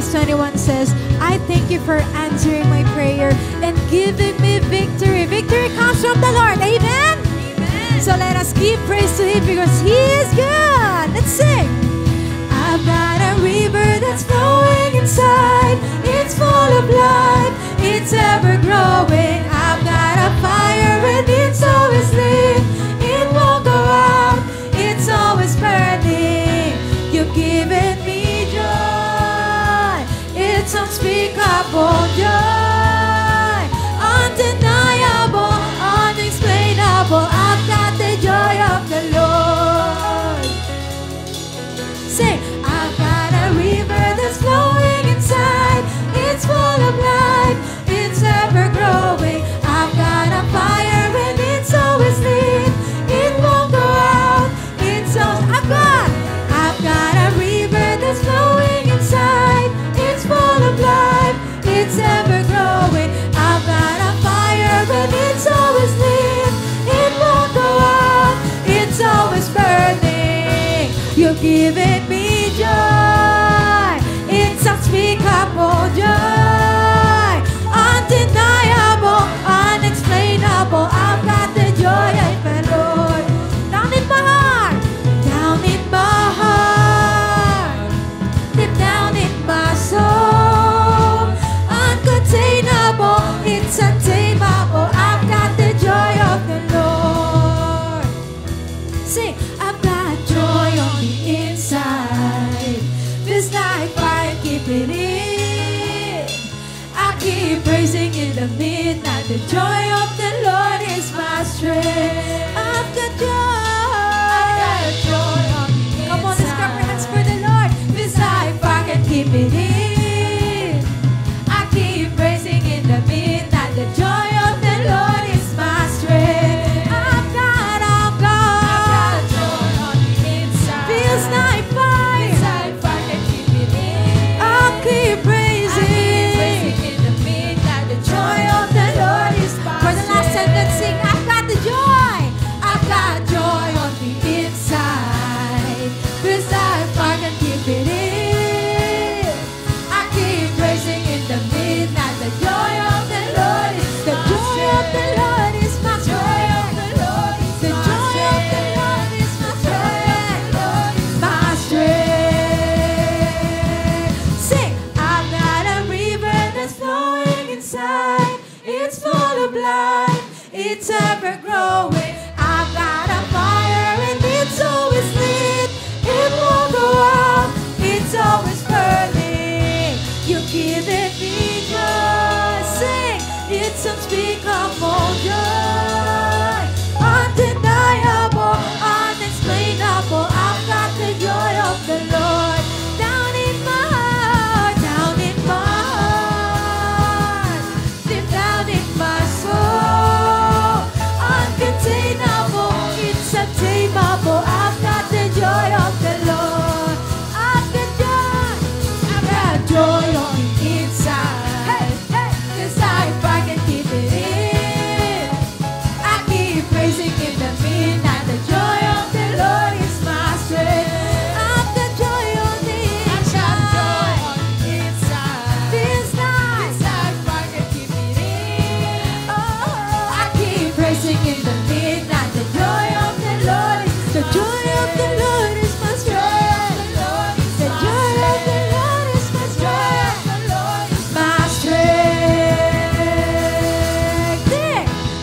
verse 21 says, I thank you for answering my prayer and giving me victory. Victory comes from the Lord. Amen? Amen. So let us give praise to Him because He is good. Let's sing. I've got a river that's flowing inside. It's full of life. It's ever growing. I've got a fire and it's always lit. It won't go out. It's always burning. You've given me joy. It's unspeakable joy. Undeniable, unexplainable. I've got the joy of the Lord. Say, I've got a river that's flowing inside. It's full of life. It's ever growing. I've got a fire and it's always lit. It won't go out. It's all I've got a river that's flowing inside. It's full of life. It's ever growing. I've got a fire and it's always lit. It won't go out. It's always burning. You've given me joy. It's unspeakable joy. Undeniable, unexplainable. I've got the joy of my Lord. Down in my heart. Down in my heart. Deep down in my soul. Uncontainable. It's untamable. I've got the joy of the Lord. Sing. I've got joy on the inside. This life I keep it in. I keep praising in the midnight. The joy of the Lord is my strength. I've got joy. I've got joy on the inside. Come on, let's clap our hands for the Lord. This life I can keep it in. I keep praising in the midnight. The joy of the Lord is my strength. I've got joy on the inside. This life I can keep it in. I'll keep praising in the midnight. The joy of the Lord is my strength. For the last time, let's sing. I've got the joy. I've got joy on the inside. This life I can keep it in. I keep praising in the midnight. The joy of the Lord is my strength. The joy of the Lord is my strength. The joy of the Lord is my strength. My strength. Sing. I've got a river that's flowing inside. It's full of life. It's ever growing. I've got a fire and it's always lit. It won't go out. It's always burning. You've given me joy. Sing. It's unspeakable joy. Undeniable, unexplainable. I've got the joy of the Lord. Down in my heart. Down in my heart. Deep down in my soul. Uncontainable. It's untamable. I've got the joy of the Lord. I've got joy. I've got joy on the inside. Hey, hey. This life I can keep it in. I keep praising in the midnight. The joy of the Lord is my strength. I've got joy on the inside. This life I can keep it in. Oh, I keep praising in the midnight. The joy of the Lord is the joy of the Lord is my strength. The joy of the Lord is my strength. My strength.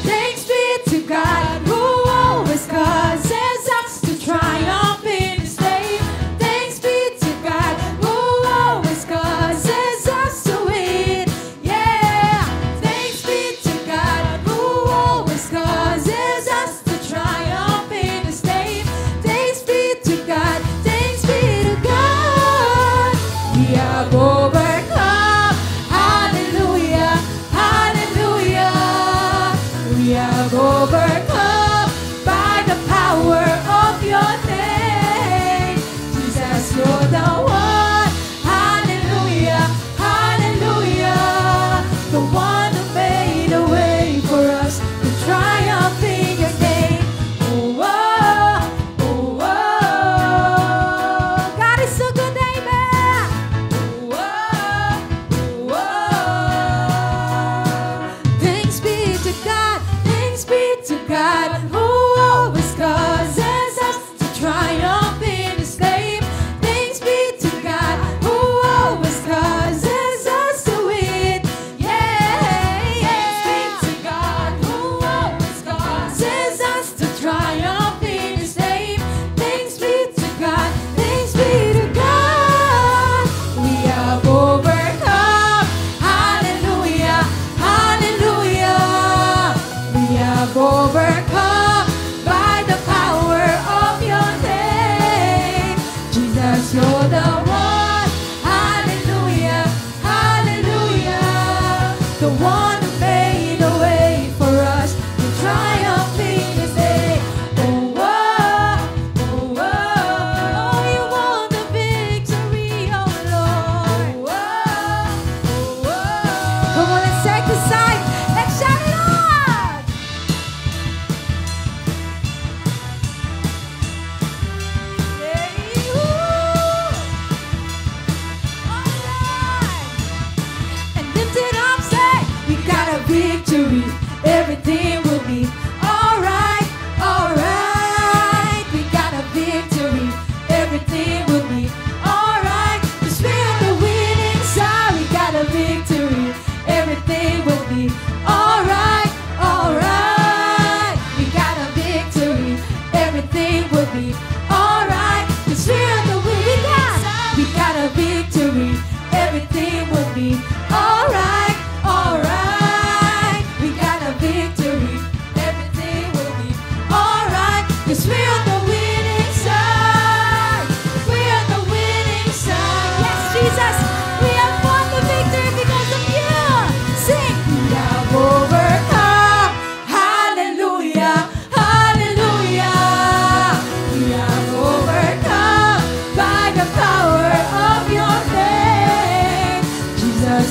Thanks be to God who always causes us to triumph in His name. Thanks be to God who always causes us to win. Yeah. Thanks be to God who always causes us to triumph in His name. Thanks be to God. Thanks be to God. We have overcome. Hallelujah. Hallelujah. We have overcome by the power of your name. Jesus, you're the one. Hallelujah. Hallelujah. The one who made a way for us to triumph in your name. Oh, oh, oh, oh. God is so good, amen. Oh, oh.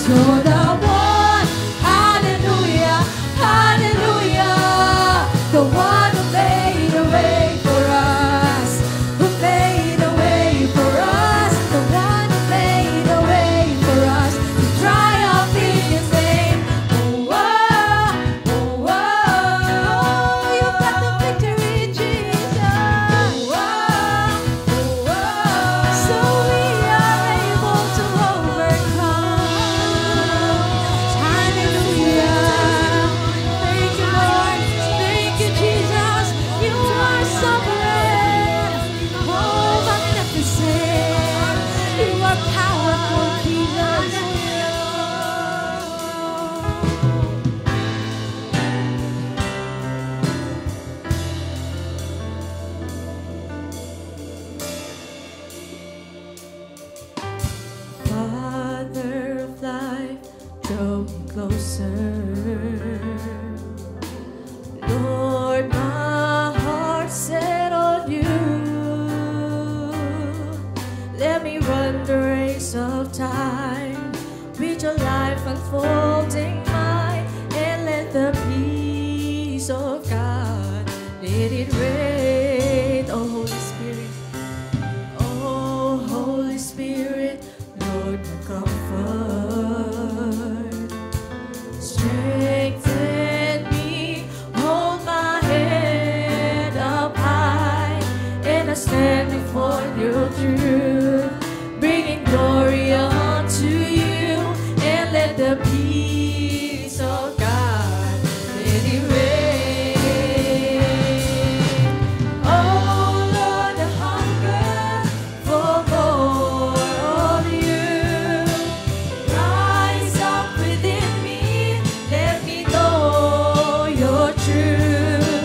You're the one. Hallelujah, hallelujah. The one who made a way for us. Who made a way for us. The one who made a way for us. To triumph in His name. Oh, oh, oh, oh. You've got the victory, Jesus. Oh, oh, oh, oh. So we are able to overcome. Hallelujah. Thank you, Lord. Thank you, Jesus. You are sovereign. Oh, magnificent. You are powerful, Jesus. Father of life, draw me closer. Lord, my heart set on you. Let me run the race of time with your life unfolding mine, and let the peace of God let it reign. Oh, Holy Spirit. Oh, Holy Spirit, Lord, my comfort. Strengthen me, hold my head up high, and I stand before your truth, bringing glory unto you, and let the peace of God let it reign. Oh Lord, I hunger for more of you. Rise up within me, let me know your truth.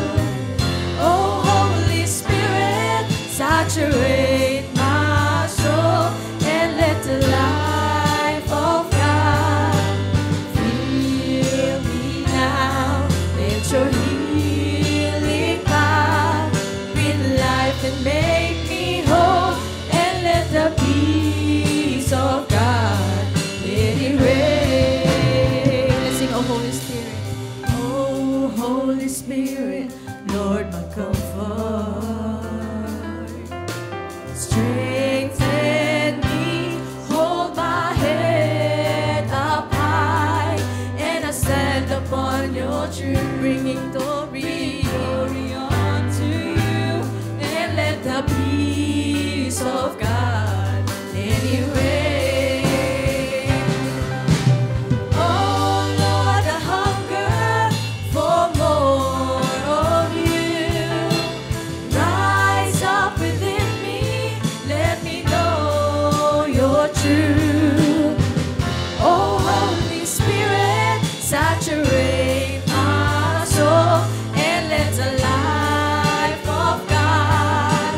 Oh Holy Spirit, saturate my soul, and let the life of God fill me now. Let your healing power bring life and make me whole, and let the peace of God let it reign. Let's sing, oh Holy Spirit. Oh Holy Spirit, Lord, my comfort. Strengthen me, hold my head up high, and I stand upon your truth, bringing glory unto you, and let the peace of God let it reign. Oh Lord, I hunger for more of you. Rise up within me, let me know your truth. Oh Holy Spirit, saturate my soul, and let the life of God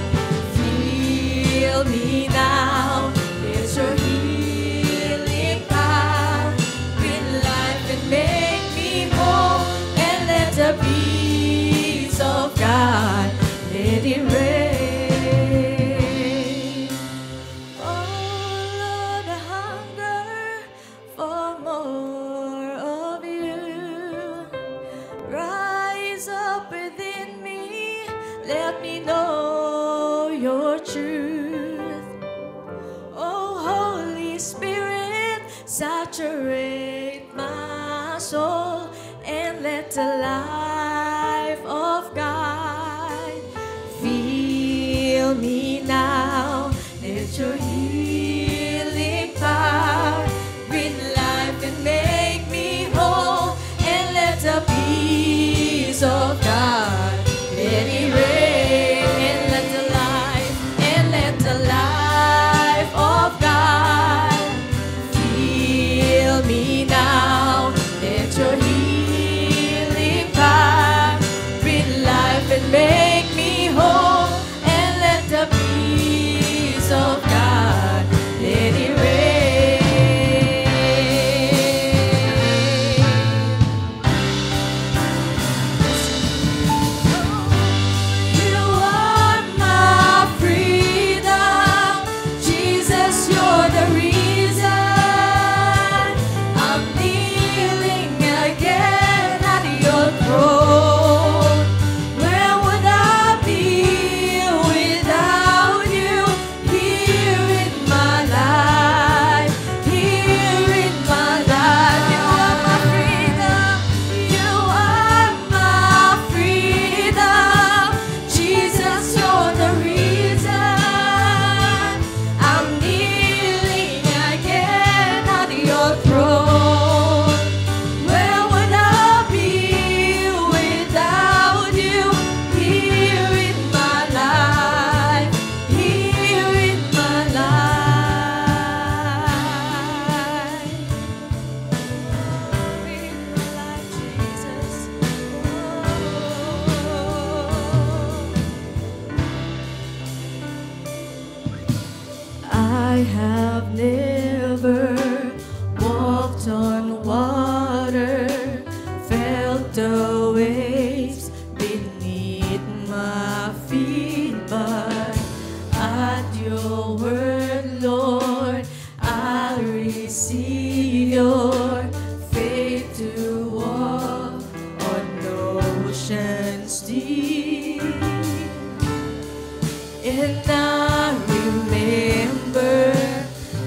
fill me now. Let your healing power bring life and make me whole, and let the peace of God let it reign. Oh Lord, I hunger for more of you. Rise up within me, let me know your truth. Oh Holy Spirit, saturate my soul, and let the life of God fill me now. Let your healing power bring life and make me whole, and let the peace of God let it reign, and let the life of God fill me now. Let your healing power bring life and make me whole, and let the peace of God let it reign. You are my freedom, Jesus, you're the reason see your faith to walk on oceans deep. And I remember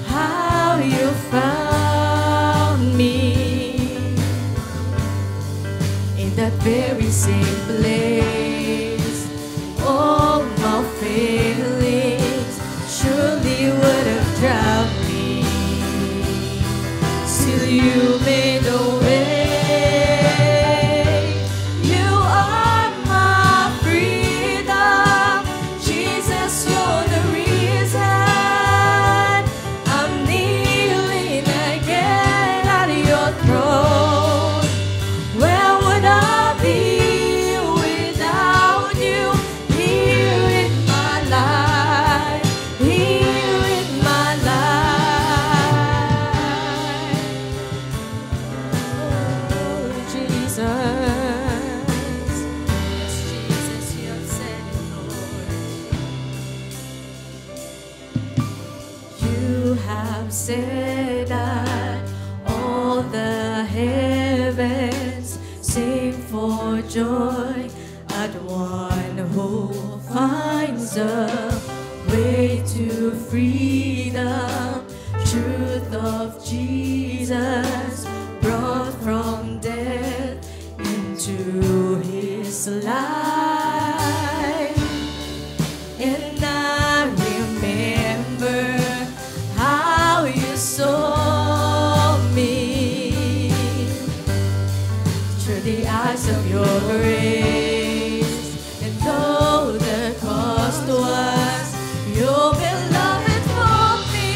how you found me in that very same place. All my feelings surely would have drowned me. Still you made a way. You are my freedom. Jesus, you're the reason I'm kneeling again at your throne. Where would I be without you? Here in my life, here in my life. Oh, Jesus. Yes, Jesus, you have said it, Lord. You have said that all the heavens sing for joy at one who finds a way to freedom. Truth of Jesus brought from death into his life. And I remember how you saw me through the eyes of your grace. And though the cost was your beloved for me,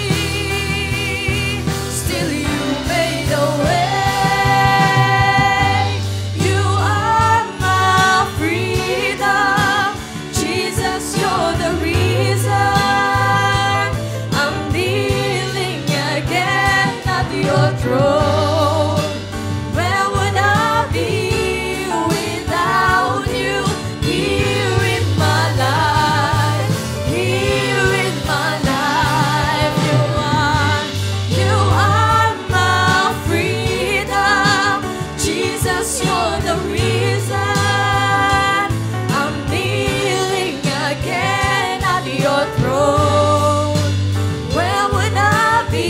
still you made a way. You are my freedom. Jesus, you're the reason I'm kneeling again at your throne. Where would I be without you? Here in my life, here in my life. You are my freedom. Jesus, you're the reason I'm kneeling again at your throne. Where would I be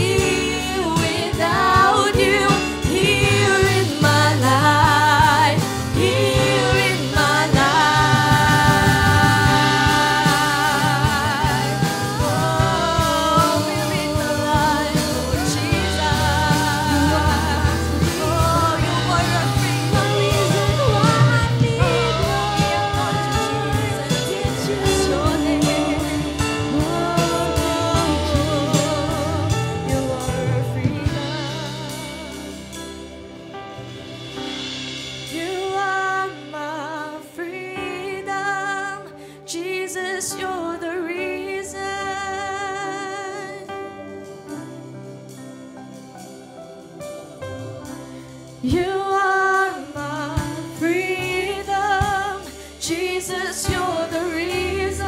without you? Here in my life, here in my life. Oh, we're in the life, Lord Jesus. Oh, you are a freedom reason why I need you. It's your name. Oh, you are a freedom. You are my freedom. Jesus, you're the reason. You are my freedom. Jesus, you're the reason.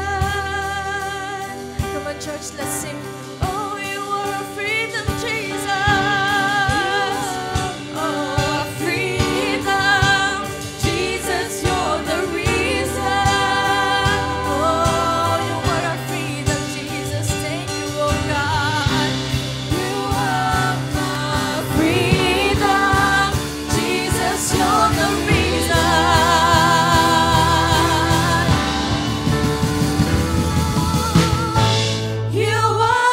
Come on, church, let's sing. Oh, you are a freedom, Jesus. Oh, freedom. Jesus, you're the reason. Oh, you are a freedom, Jesus. Thank you, oh God. You are my freedom. Jesus, you're the reason. You are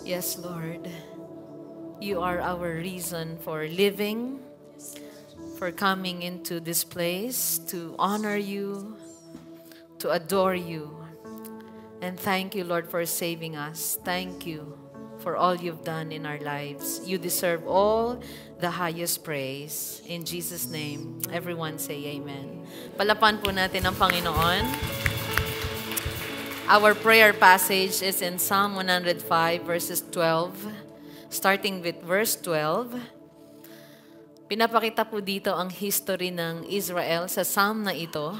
Yes, Lord. You are our reason for living, for coming into this place to honor you, to adore you. And thank you, Lord, for saving us. Thank you for all you've done in our lives. You deserve all the highest praise. In Jesus' name, everyone say amen. Palapan po natin ang Panginoon. Our prayer passage is in Psalm 105 verses 12. Starting with verse 12. Pinapakita po dito ang history ng Israel sa Psalm na ito.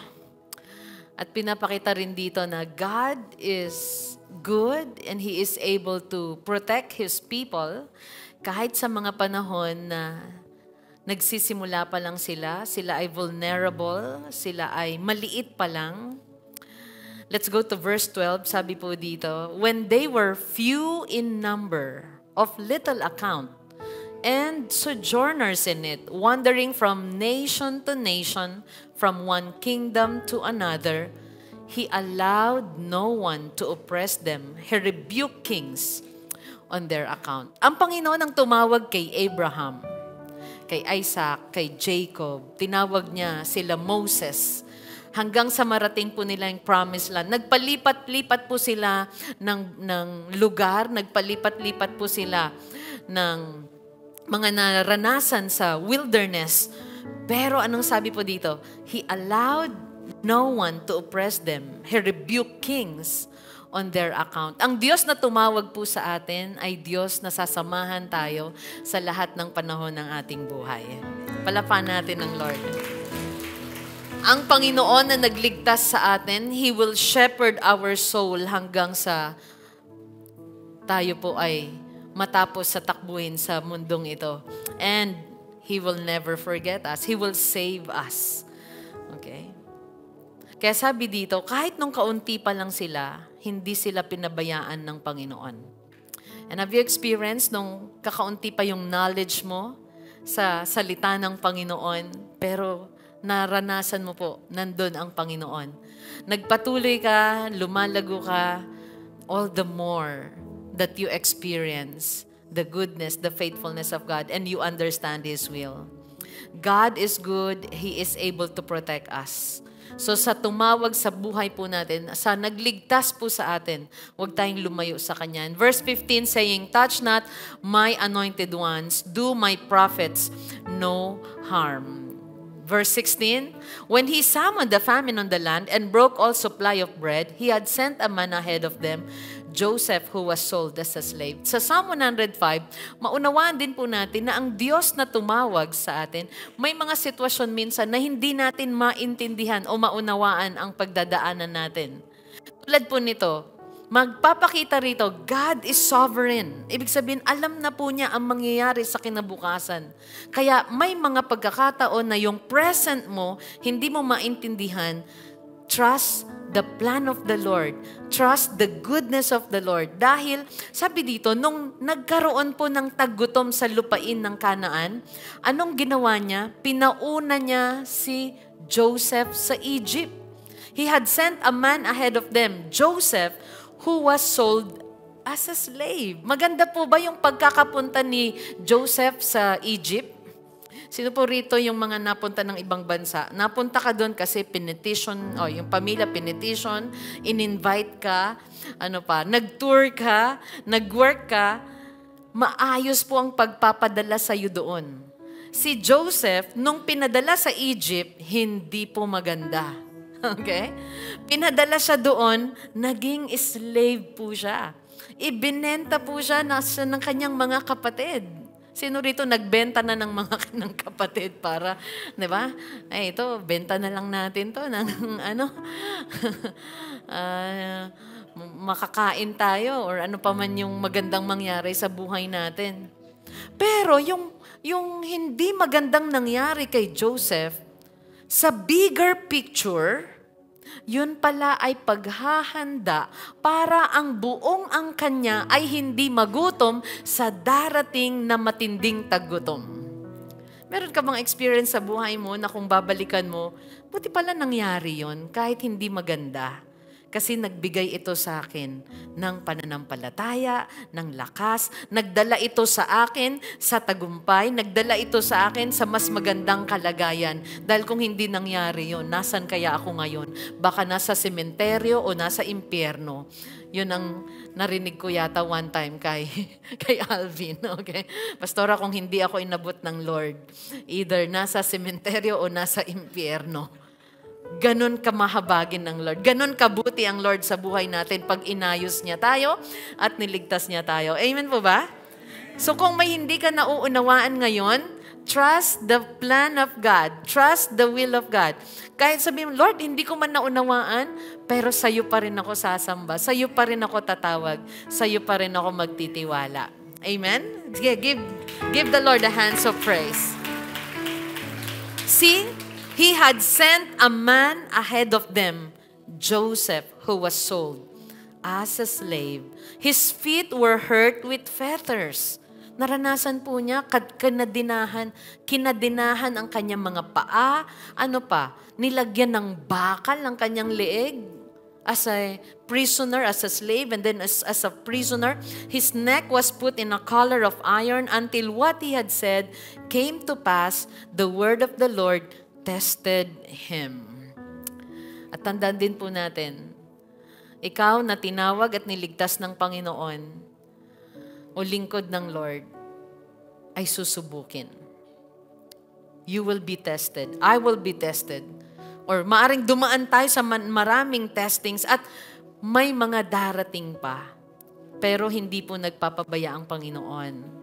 At pinapakita rin dito na God is good and He is able to protect His people kahit sa mga panahon na nagsisimula pa lang sila ay vulnerable, sila ay maliit pa lang. Let's go to verse 12. Sabi po dito, when they were few in number, of little account, and sojourners in it, wandering from nation to nation, from one kingdom to another, He allowed no one to oppress them. He rebuked kings on their account. Ang Panginoon ang tumawag kay Abraham, kay Isaac, kay Jacob. Tinawag niya sila Moses. Hanggang sa marating po nila yung promised land. Nagpalipat-lipat po sila ng lugar, nagpalipat-lipat po sila ng mga naranasan sa wilderness. Pero anong sabi po dito? He allowed no one to oppress them. He rebuked kings on their account. Ang Diyos na tumawag po sa atin ay Diyos na sasamahan tayo sa lahat ng panahon ng ating buhay. Palapan natin ang Lord. Ang Panginoon na nagligtas sa atin, He will shepherd our soul hanggang sa tayo po ay matapos sa takbuhin sa mundong ito. And He will never forget us. He will save us. Okay? Kaya sabi dito, kahit nung kaunti pa lang sila, hindi sila pinabayaan ng Panginoon. And have you experienced nung kakaunti pa yung knowledge mo sa salita ng Panginoon, pero naranasan mo po, nandun ang Panginoon. Nagpatuloy ka, lumalago ka, all the more that you experience the goodness, the faithfulness of God, and you understand His will. God is good. He is able to protect us. So sa tumawag sa buhay po natin, sa nagligtas po sa atin, huwag tayong lumayo sa Kanya. In verse 15 saying, touch not my anointed ones, do my prophets no harm. Verse 16, when He summoned the famine on the land and broke all supply of bread, He had sent a man ahead of them, Joseph, who was sold as a slave. Sa Psalm 105, maunawaan din po natin na ang Diyos na tumawag sa atin, may mga sitwasyon minsan na hindi natin maintindihan o maunawaan ang pagdadaanan natin. Tulad po nito, magpapakita rito, God is sovereign. Ibig sabihin, alam na po niya ang mangyayari sa kinabukasan. Kaya may mga pagkakataon na yung present mo, hindi mo maintindihan. Trust the plan of the Lord. Trust the goodness of the Lord. Dahil, sabi dito, nung nagkaroon po ng taggutom sa lupain ng Kanaan, anong ginawa niya? Pinauna niya si Joseph sa Egypt. He had sent a man ahead of them, Joseph, who was sold as a slave. Maganda po ba yung pagkakapunta ni Joseph sa Egypt? Sino po rito yung mga napunta ng ibang bansa? Napunta ka doon kasi pinetition, yung pamilya pinetition, in-invite ka, nag-tour ka, nag-work ka, maayos po ang pagpapadala sa iyo doon. Si Joseph, nung pinadala sa Egypt, hindi po maganda. Okay? Pinadala siya doon, naging slave po siya. Ibinenta po siya ng kanyang mga kapatid. Sino rito nagbenta na ng mga kanang kapatid para, di ba? Ay, ito, benta na lang natin to ng makakain tayo or ano pa man yung magandang mangyari sa buhay natin. Pero yung hindi magandang nangyari kay Joseph, sa bigger picture, yun pala ay paghahanda para ang buong ang kanya ay hindi magutom sa darating na matinding taggutom. Meron ka bang experience sa buhay mo na kung babalikan mo, buti pala nangyari yun kahit hindi maganda, Kasi nagbigay ito sa akin ng pananampalataya, ng lakas. Nagdala ito sa akin sa tagumpay. Nagdala ito sa akin sa mas magandang kalagayan. Dahil kung hindi nangyari yun, nasan kaya ako ngayon? Baka nasa sementeryo o nasa impyerno. Yun ang narinig ko yata one time kay Alvin. Okay? Pastora, kung hindi ako inabot ng Lord, either nasa sementeryo o nasa impyerno. Ganon kamahabagin ng Lord. Ganon kabuti ang Lord sa buhay natin pag inayos niya tayo at niligtas niya tayo. Amen po ba? So kung may hindi ka nauunawaan ngayon, trust the plan of God. Trust the will of God. Kahit sabihin, Lord, hindi ko man naunawaan, pero sa'yo pa rin ako sasamba. Sa'yo pa rin ako tatawag. Sa'yo pa rin ako magtitiwala. Amen? Give the Lord a hands of praise. See? He had sent a man ahead of them, Joseph, who was sold as a slave. His feet were hurt with fetters. Naranasan po niya, kinadinahan ang kanyang mga paa. Ano pa? Nilagyan ng bakal ang kanyang leeg as a prisoner, as a slave, and then as a prisoner. His neck was put in a collar of iron until what he had said came to pass. The word of the Lord tested him. At tandaan din po natin, ikaw na tinawag at niligtas ng Panginoon o lingkod ng Lord ay susubukin. You will be tested. I will be tested. Or maaring dumaan tayo sa maraming testings at may mga darating pa. Pero hindi po nagpapabaya ang Panginoon.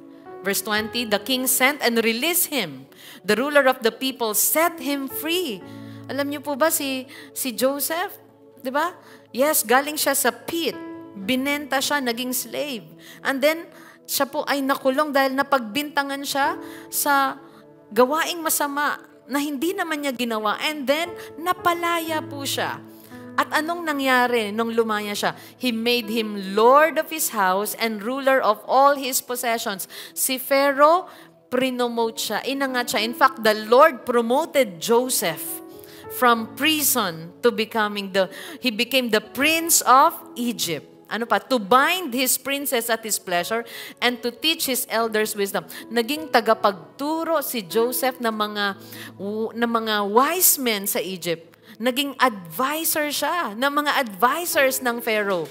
Verse 20, the king sent and released him. The ruler of the people set him free. Alam niyo po ba si Joseph? Di ba? Yes, galing siya sa pit. Binenta siya, naging slave. And then, siya po ay nakulong dahil napagbintangan siya sa gawaing masama na hindi naman niya ginawa. And then, napalaya po siya. At anong nangyari nung lumaya siya? He made him Lord of his house and ruler of all his possessions. Si Pharaoh, prinomote siya, inangat siya. In fact, the Lord promoted Joseph from prison to he became the prince of Egypt. Ano pa? To bind his princess at his pleasure and to teach his elders wisdom. Naging tagapagturo si Joseph ng mga wise men sa Egypt. Naging advisor siya ng mga advisors ng Pharaoh.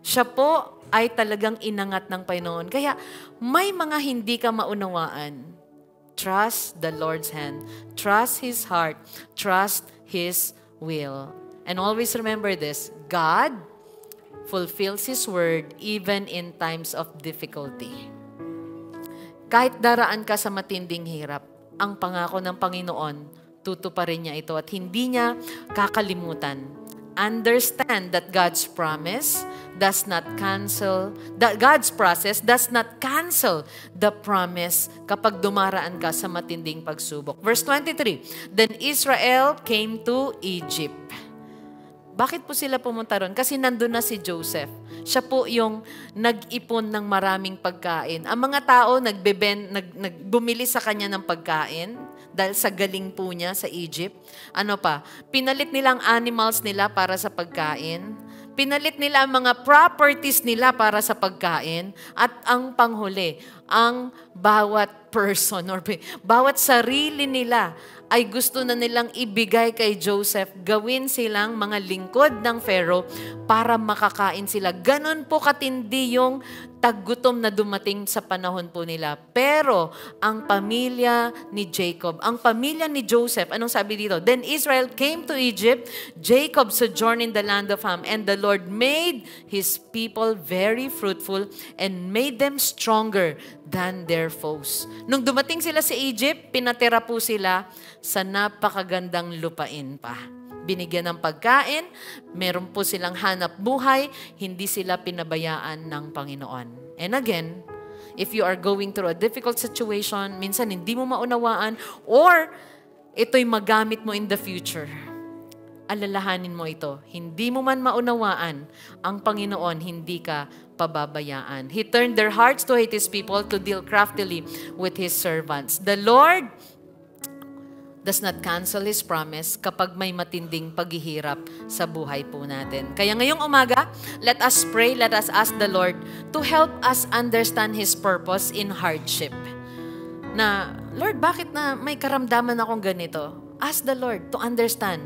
Siya po ay talagang inangat ng Panginoon. Kaya may mga hindi ka maunawaan. Trust the Lord's hand. Trust His heart. Trust His will. And always remember this, God fulfills His word even in times of difficulty. Kahit daraan ka sa matinding hirap, ang pangako ng Panginoon, tutuparin niya ito at hindi niya kakalimutan. Understand that God's process does not cancel the promise kapag dumaraan ka sa matinding pagsubok. Verse 23, then Israel came to Egypt. Bakit po sila pumunta ron? Kasi nandun na si Joseph. Siya po yung nag-ipon ng maraming pagkain. Ang mga tao bumili sa kanya ng pagkain dahil sa galing po niya sa Egypt. Ano pa? Pinalit nila ang animals nila para sa pagkain. Pinalit nila ang mga properties nila para sa pagkain. At ang panghuli, ang bawat person or bawat sarili nila ay gusto na nilang ibigay kay Joseph, gawin silang mga lingkod ng Pharaoh para makakain sila. Ganon po katindi yung taggutom na dumating sa panahon po nila. Pero ang pamilya ni Jacob, ang pamilya ni Joseph, anong sabi dito? Then Israel came to Egypt, Jacob sojourned in the land of Ham, and the Lord made His people very fruitful and made them stronger than their foes. Nung dumating sila sa Egypt, pinatira po sila sa napakagandang lupain pa. Binigyan ng pagkain, meron po silang hanap buhay, hindi sila pinabayaan ng Panginoon. And again, if you are going through a difficult situation, minsan hindi mo maunawaan, or ito'y magamit mo in the future, alalahanin mo ito. Hindi mo man maunawaan, ang Panginoon hindi ka pababayaan. He turned their hearts to hate His people, to deal craftily with His servants. The does not cancel His promise kapag may matinding paghihirap sa buhay po natin. Kaya ngayong umaga, let us pray, let us ask the Lord to help us understand His purpose in hardship. Na, Lord, bakit na may karamdaman akong ganito? Ask the Lord to understand.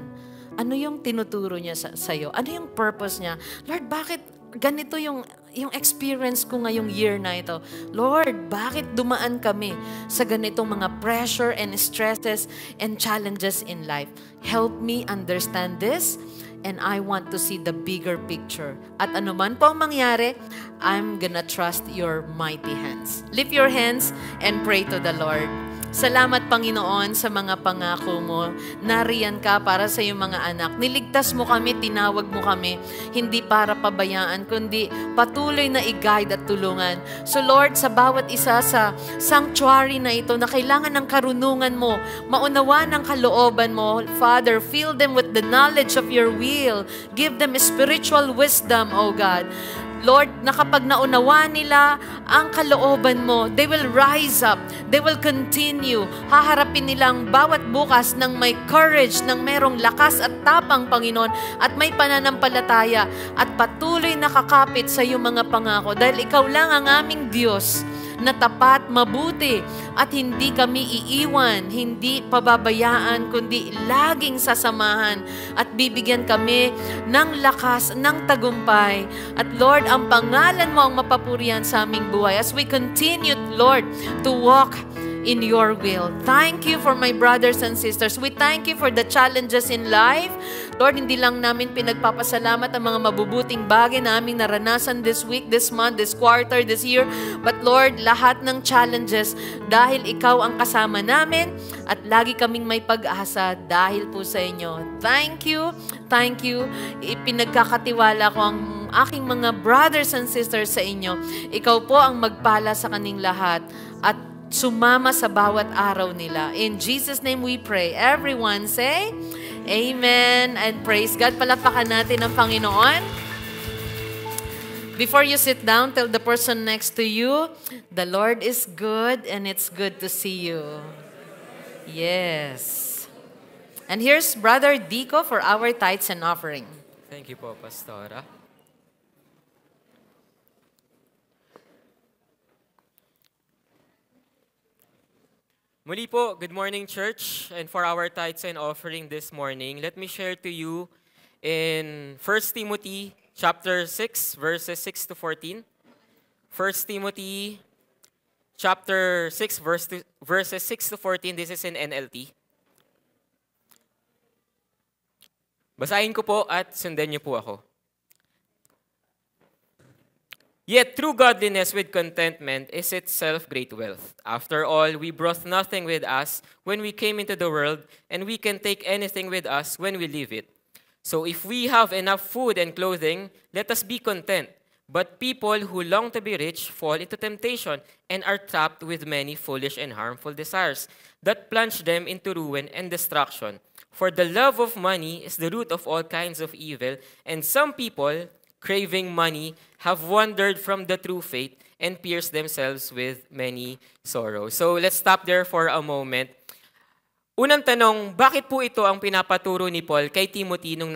Ano yung tinuturo niya sa'yo? Ano yung purpose niya? Lord, bakit ganito yung experience ko ngayong year na ito? Lord, bakit dumaan kami sa ganitong mga pressure and stresses and challenges in life? Help me understand this, and I want to see the bigger picture. At anuman po ang mangyari, I'm gonna trust your mighty hands. Lift your hands and pray to the Lord. Salamat, Panginoon, sa mga pangako mo. Nariyan ka para sa iyong mga anak. Niligtas mo kami, tinawag mo kami, hindi para pabayaan, kundi patuloy na i-guide at tulungan. So Lord, sa bawat isa sa sanctuary na ito na kailangan ng karunungan mo, maunawa ng kalooban mo, Father, fill them with the knowledge of your will. Give them spiritual wisdom, O God. Lord, na kapag naunawa nila ang kalooban mo, they will rise up, they will continue. Haharapin nilang bawat bukas ng may courage, ng merong lakas at tapang, Panginoon, at may pananampalataya at patuloy nakakapit sa iyong mga pangako. Dahil ikaw lang ang aming Diyos na tapat, mabuti, at hindi kami iiwan, hindi pababayaan, kundi laging sasamahan at bibigyan kami ng lakas, ng tagumpay. At Lord, ang pangalan mo ang mapapurihan sa aming buhay as we continue, Lord, to walk in your will. Thank you for my brothers and sisters. We thank you for the challenges in life. Lord, hindi lang namin pinagpapasalamat ang mga mabubuting bagay na aming naranasan this week, this month, this quarter, this year. But Lord, lahat ng challenges, dahil ikaw ang kasama namin at lagi kaming may pag-asa dahil po sa inyo. Thank you, thank you. Ipinagkakatiwala ko ang aking mga brothers and sisters sa inyo. Ikaw po ang magpala sa kaning lahat at sumama sa bawat araw nila. In Jesus' name we pray. Everyone say, Amen and praise God. Palapakan natin ang Panginoon. Before you sit down, tell the person next to you, the Lord is good and it's good to see you. Yes. And here's Brother Dico for our tithes and offering. Thank you po, Pastora. Muli po, good morning, church. And for our tithes and offering this morning, let me share to you in 1 Timothy chapter 6, verses 6 to 14. 1 Timothy chapter 6, verses 6 to 14. This is in NLT. Basahin ko po at sundan niyo po ako. Yet true godliness with contentment is itself great wealth. After all, we brought nothing with us when we came into the world, and we can take anything with us when we leave it. So if we have enough food and clothing, let us be content. But people who long to be rich fall into temptation and are trapped with many foolish and harmful desires that plunge them into ruin and destruction. For the love of money is the root of all kinds of evil, and some people, craving money, have wandered from the true faith and pierced themselves with many sorrows. So let's stop there for a moment. Unang tanong, bakit po ito ang pinapaturo ni Paul kay Timothy nung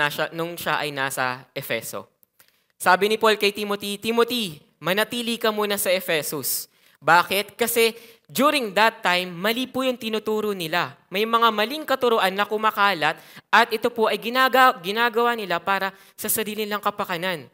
siya ay nasa Efeso? Sabi ni Paul kay Timothy, Timothy, manatili ka muna sa Ephesus. Bakit? Kasi during that time, mali po yung tinuturo nila. May mga maling katuruan na kumakalat at ito po ay ginagawa nila para sa sarili nilang kapakanan.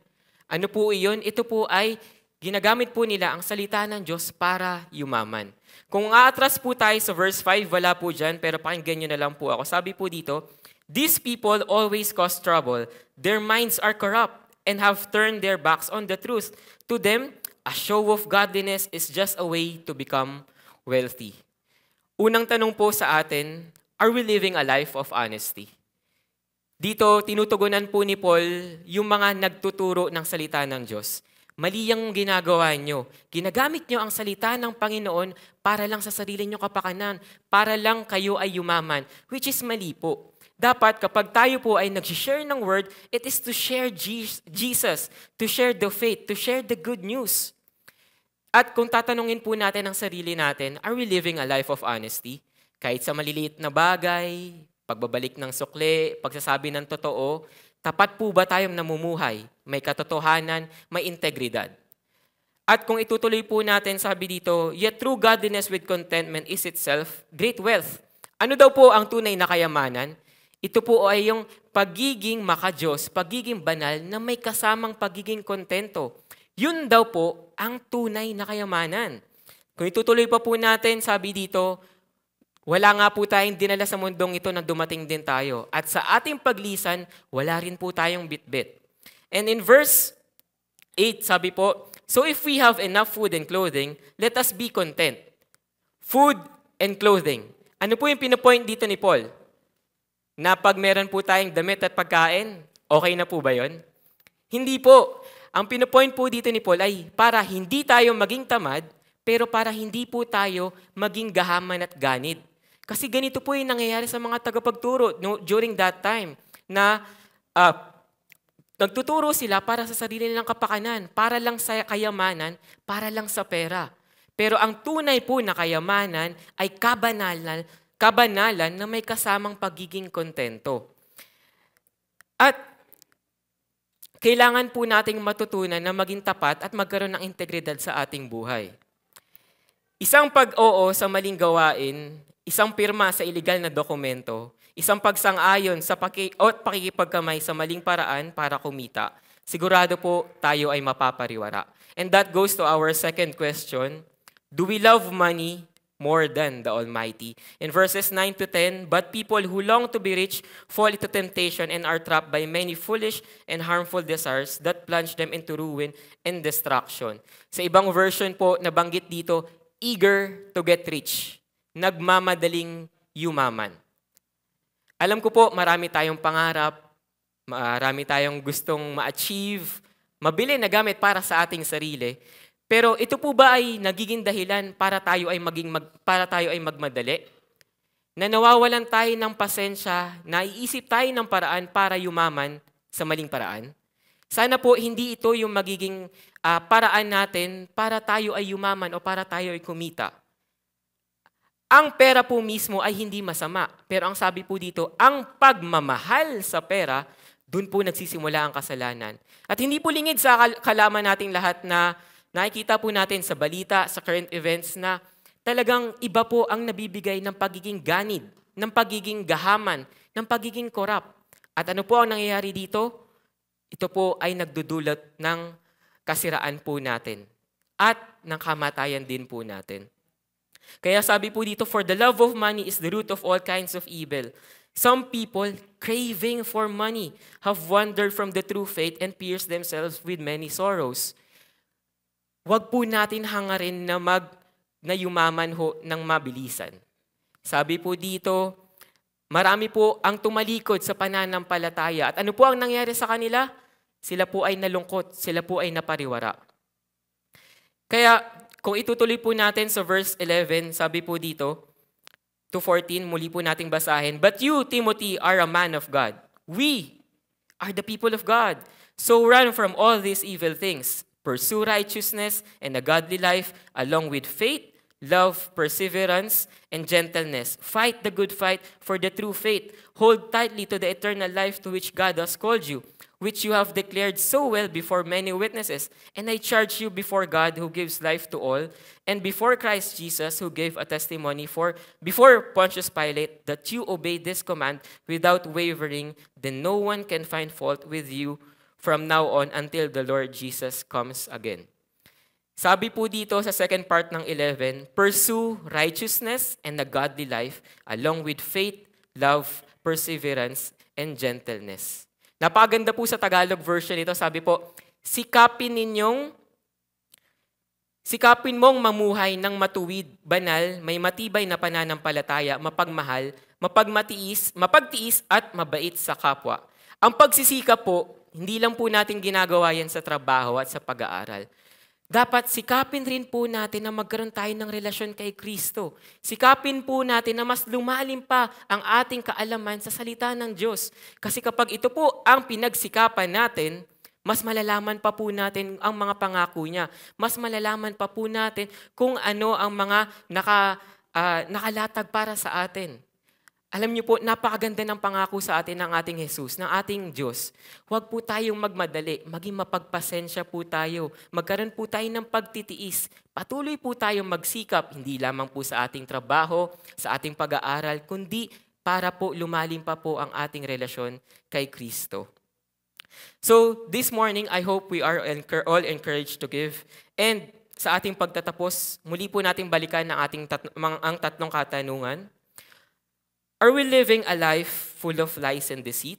Ano po iyon? Ito po ay ginagamit po nila ang salita ng Diyos para yumaman. Kung aatras po tayo sa verse 5, wala po dyan, pero pakinggan nyo na lang po ako. Sabi po dito, these people always cause trouble. Their minds are corrupt and have turned their backs on the truth. To them, a show of godliness is just a way to become wealthy. Unang tanong po sa atin, are we living a life of honesty? Dito, tinutugunan po ni Paul yung mga nagtuturo ng salita ng Diyos. Mali yung ginagawa nyo. Ginagamit nyo ang salita ng Panginoon para lang sa sarili nyo kapakanan, para lang kayo ay yumaman, which is mali po. Dapat kapag tayo po ay nag-share ng word, it is to share Jesus, to share the faith, to share the good news. At kung tatanungin po natin ang sarili natin, are we living a life of honesty? Kahit sa maliliit na bagay, pagbabalik ng sukli, pagsasabi ng totoo, tapat po ba tayong namumuhay? May katotohanan, may integridad. At kung itutuloy po natin, sabi dito, yet true godliness with contentment is itself great wealth. Ano daw po ang tunay na kayamanan? Ito po ay yung pagiging maka-Diyos, pagiging banal na may kasamang pagiging kontento. Yun daw po ang tunay na kayamanan. Kung itutuloy pa po natin, sabi dito, wala nga po tayong dinala sa mundong ito na dumating din tayo. At sa ating paglisan, wala rin po tayong bitbit. And in verse 8, sabi po, so if we have enough food and clothing, let us be content. Food and clothing. Ano po yung pinapoint dito ni Paul? Na pag meron po tayong damit at pagkain, okay na po ba yun? Hindi po. Ang pinapoint po dito ni Paul ay para hindi tayo maging tamad, pero para hindi po tayo maging gahaman at ganid. Kasi ganito po yung nangyayari sa mga tagapagturo during that time na nagtuturo sila para sa sarili nilang kapakanan, para lang sa kayamanan, para lang sa pera. Pero ang tunay po na kayamanan ay kabanalan na may kasamang pagiging kontento. At kailangan po nating matutunan na maging tapat at magkaroon ng integridad sa ating buhay. Isang pag-oo sa maling gawain, isang pirma sa iligal na dokumento, isang pagsang-ayon sa pakikipagkamay sa maling paraan para kumita, sigurado po tayo ay mapapariwara. And that goes to our second question, do we love money more than the Almighty? In verses 9 to 10, but people who long to be rich fall into temptation and are trapped by many foolish and harmful desires that plunge them into ruin and destruction. Sa ibang version po, nabanggit dito, eager to get rich. Nagmamadaling yumaman. Alam ko po, marami tayong pangarap, marami tayong gustong ma-achieve, mabili na gamit para sa ating sarili. Pero ito po ba ay nagiging dahilan para tayo ay magmadali? Na nawawalan tayo ng pasensya, naiisip tayo ng paraan para yumaman sa maling paraan? Sana po hindi ito yung magiging paraan natin para tayo ay yumaman o para tayo ay kumita. Ang pera po mismo ay hindi masama. Pero ang sabi po dito, ang pagmamahal sa pera, dun po nagsisimula ang kasalanan. At hindi po lingid sa kalaman nating lahat na nakikita po natin sa balita, sa current events na talagang iba po ang nabibigay ng pagiging ganid, ng pagiging gahaman, ng pagiging korap. At ano po ang nangyayari dito? Ito po ay nagdudulot ng kasiraan po natin at ng kamatayan din po natin. Kaya sabi po dito, for the love of money is the root of all kinds of evil. Some people, craving for money, have wandered from the true faith and pierced themselves with many sorrows. Huwag po natin hangarin na yumaman ho ng mabilisan. Sabi po dito, marami po ang tumalikod sa pananampalataya. At ano po ang nangyari sa kanila? Sila po ay nalungkot, sila po ay napariwara. Kaya kung itutuloy po natin sa verse 11, sabi po dito, to 14, muli po nating basahin, but you, Timothy, are a man of God. We are the people of God. So run from all these evil things. Pursue righteousness and a godly life along with faith, love, perseverance, and gentleness. Fight the good fight for the true faith. Hold tightly to the eternal life to which God has called you, which you have declared so well before many witnesses. And I charge you before God who gives life to all, and before Christ Jesus who gave a testimony before Pontius Pilate, that you obey this command without wavering, then no one can find fault with you from now on until the Lord Jesus comes again. Sabi po dito sa second part ng 11, pursue righteousness and a godly life along with faith, love, perseverance, and gentleness. Napakaganda po sa Tagalog version nito, sabi po, sikapin mong mamuhay ng matuwid, banal, may matibay na pananampalataya, mapagmahal, mapagtiis at mabait sa kapwa. Ang pagsisikap po, hindi lang po natin ginagawa yan sa trabaho at sa pag-aaral. Dapat sikapin rin po natin na magkaroon tayo ng relasyon kay Kristo. Sikapin po natin na mas lumalim pa ang ating kaalaman sa salita ng Diyos. Kasi kapag ito po ang pinagsikapan natin, mas malalaman pa po natin ang mga pangako niya. Mas malalaman pa po natin kung ano ang mga nakalatag para sa atin. Alam niyo po, napakaganda ng pangako sa atin ng ating Jesus, ng ating Diyos. Huwag po tayong magmadali, maging mapagpasensya po tayo. Magkaroon po tayo ng pagtitiis. Patuloy po tayong magsikap, hindi lamang po sa ating trabaho, sa ating pag-aaral, kundi para po lumalim pa po ang ating relasyon kay Kristo. So, this morning, I hope we are all encouraged to give. And sa ating pagtatapos, muli po nating balikan ang tatlong katanungan. Are we living a life full of lies and deceit,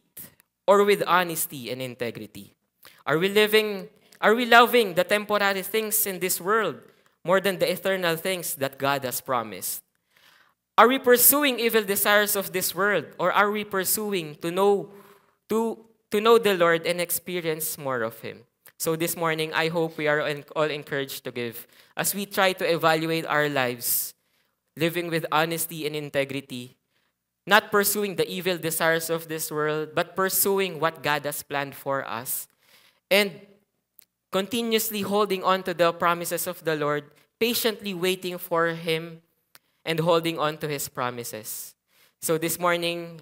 or with honesty and integrity? Are we loving the temporary things in this world more than the eternal things that God has promised? Are we pursuing evil desires of this world, or are we pursuing to know the Lord and experience more of Him? So this morning, I hope we are all encouraged to give as we try to evaluate our lives, living with honesty and integrity, not pursuing the evil desires of this world, but pursuing what God has planned for us. And continuously holding on to the promises of the Lord, patiently waiting for Him, and holding on to His promises. So this morning,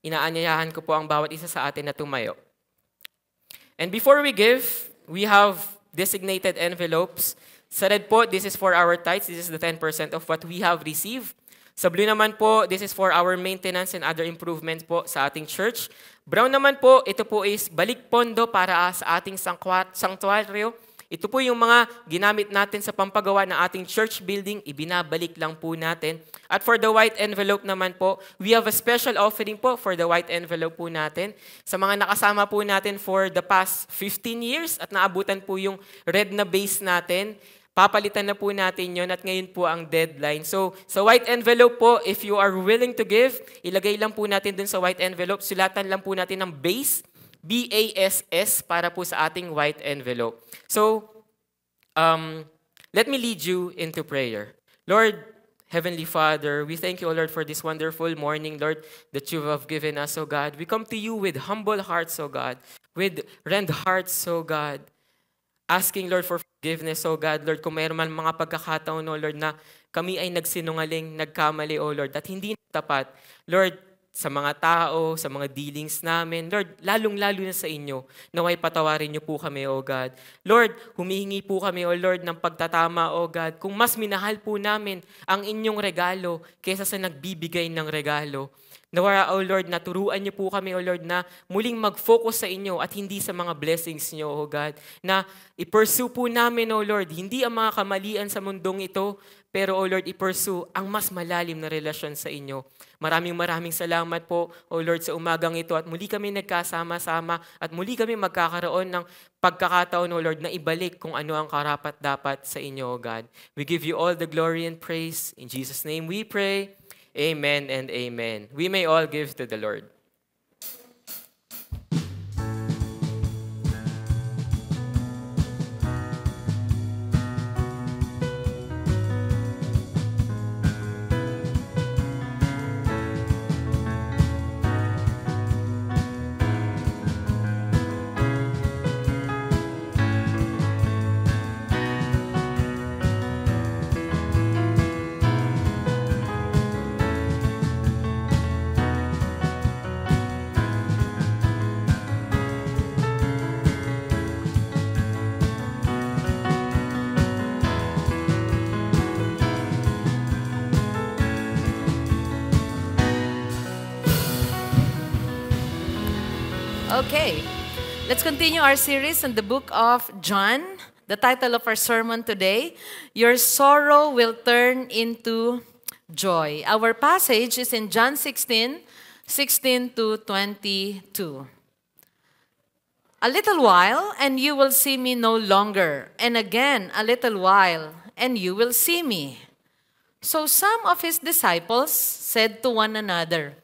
inaanyayahan ko po ang bawat isa sa atin na tumayo. And before we give, we have designated envelopes. Sa red po, this is for our tithes. This is the 10% of what we have received. Sa blue naman po, this is for our maintenance and other improvements po sa ating church. Brown naman po, ito po is balik pondo para sa ating sanctuaryo. Ito po yung mga ginamit natin sa pampagawa ng ating church building, ibinabalik lang po natin. At for the white envelope naman po, we have a special offering po for the white envelope po natin. Sa mga nakasama po natin for the past 15 years at naabutan po yung red na base natin, papalitan na po natin yon at ngayon po ang deadline. So, sa white envelope po, if you are willing to give, ilagay lang po natin dun sa white envelope. Sulatan lang po natin ng base, BASS, para po sa ating white envelope. So, let me lead you into prayer. Lord, Heavenly Father, we thank you, O Lord, for this wonderful morning, Lord, that you have given us, O God. We come to you with humble hearts, O God, with rend hearts, O God, asking, Lord, for forgiveness, O God. Lord, kung mayroon man mga pagkakataon, O Lord, na kami ay nagsinungaling, nagkamali, O Lord, at hindi tapat, Lord, sa mga tao, sa mga dealings namin, Lord, lalong-lalo na sa inyo, naway patawarin niyo po kami, O God. Lord, humihingi po kami, O Lord, ng pagtatama, O God, kung mas minahal po namin ang inyong regalo kaysa sa nagbibigay ng regalo. Nawara, O Lord, na turuan niyo po kami, O Lord, na muling mag-focus sa inyo at hindi sa mga blessings niyo, O God. Na i-pursue po namin, O Lord, hindi ang mga kamalian sa mundong ito, pero, O Lord, i-pursue ang mas malalim na relasyon sa inyo. Maraming salamat po, O Lord, sa umagang ito at muli kami nagkasama-sama at muli kami magkakaroon ng pagkakataon, O Lord, na ibalik kung ano ang karapat-dapat sa inyo, O God. We give you all the glory and praise. In Jesus' name we pray. Amen and amen. We may all give to the Lord. Okay, let's continue our series in the book of John. The title of our sermon today, Your Sorrow Will Turn into Joy. Our passage is in John 16:16 to 22. A little while, and you will see me no longer. And again, a little while, and you will see me. So some of his disciples said to one another,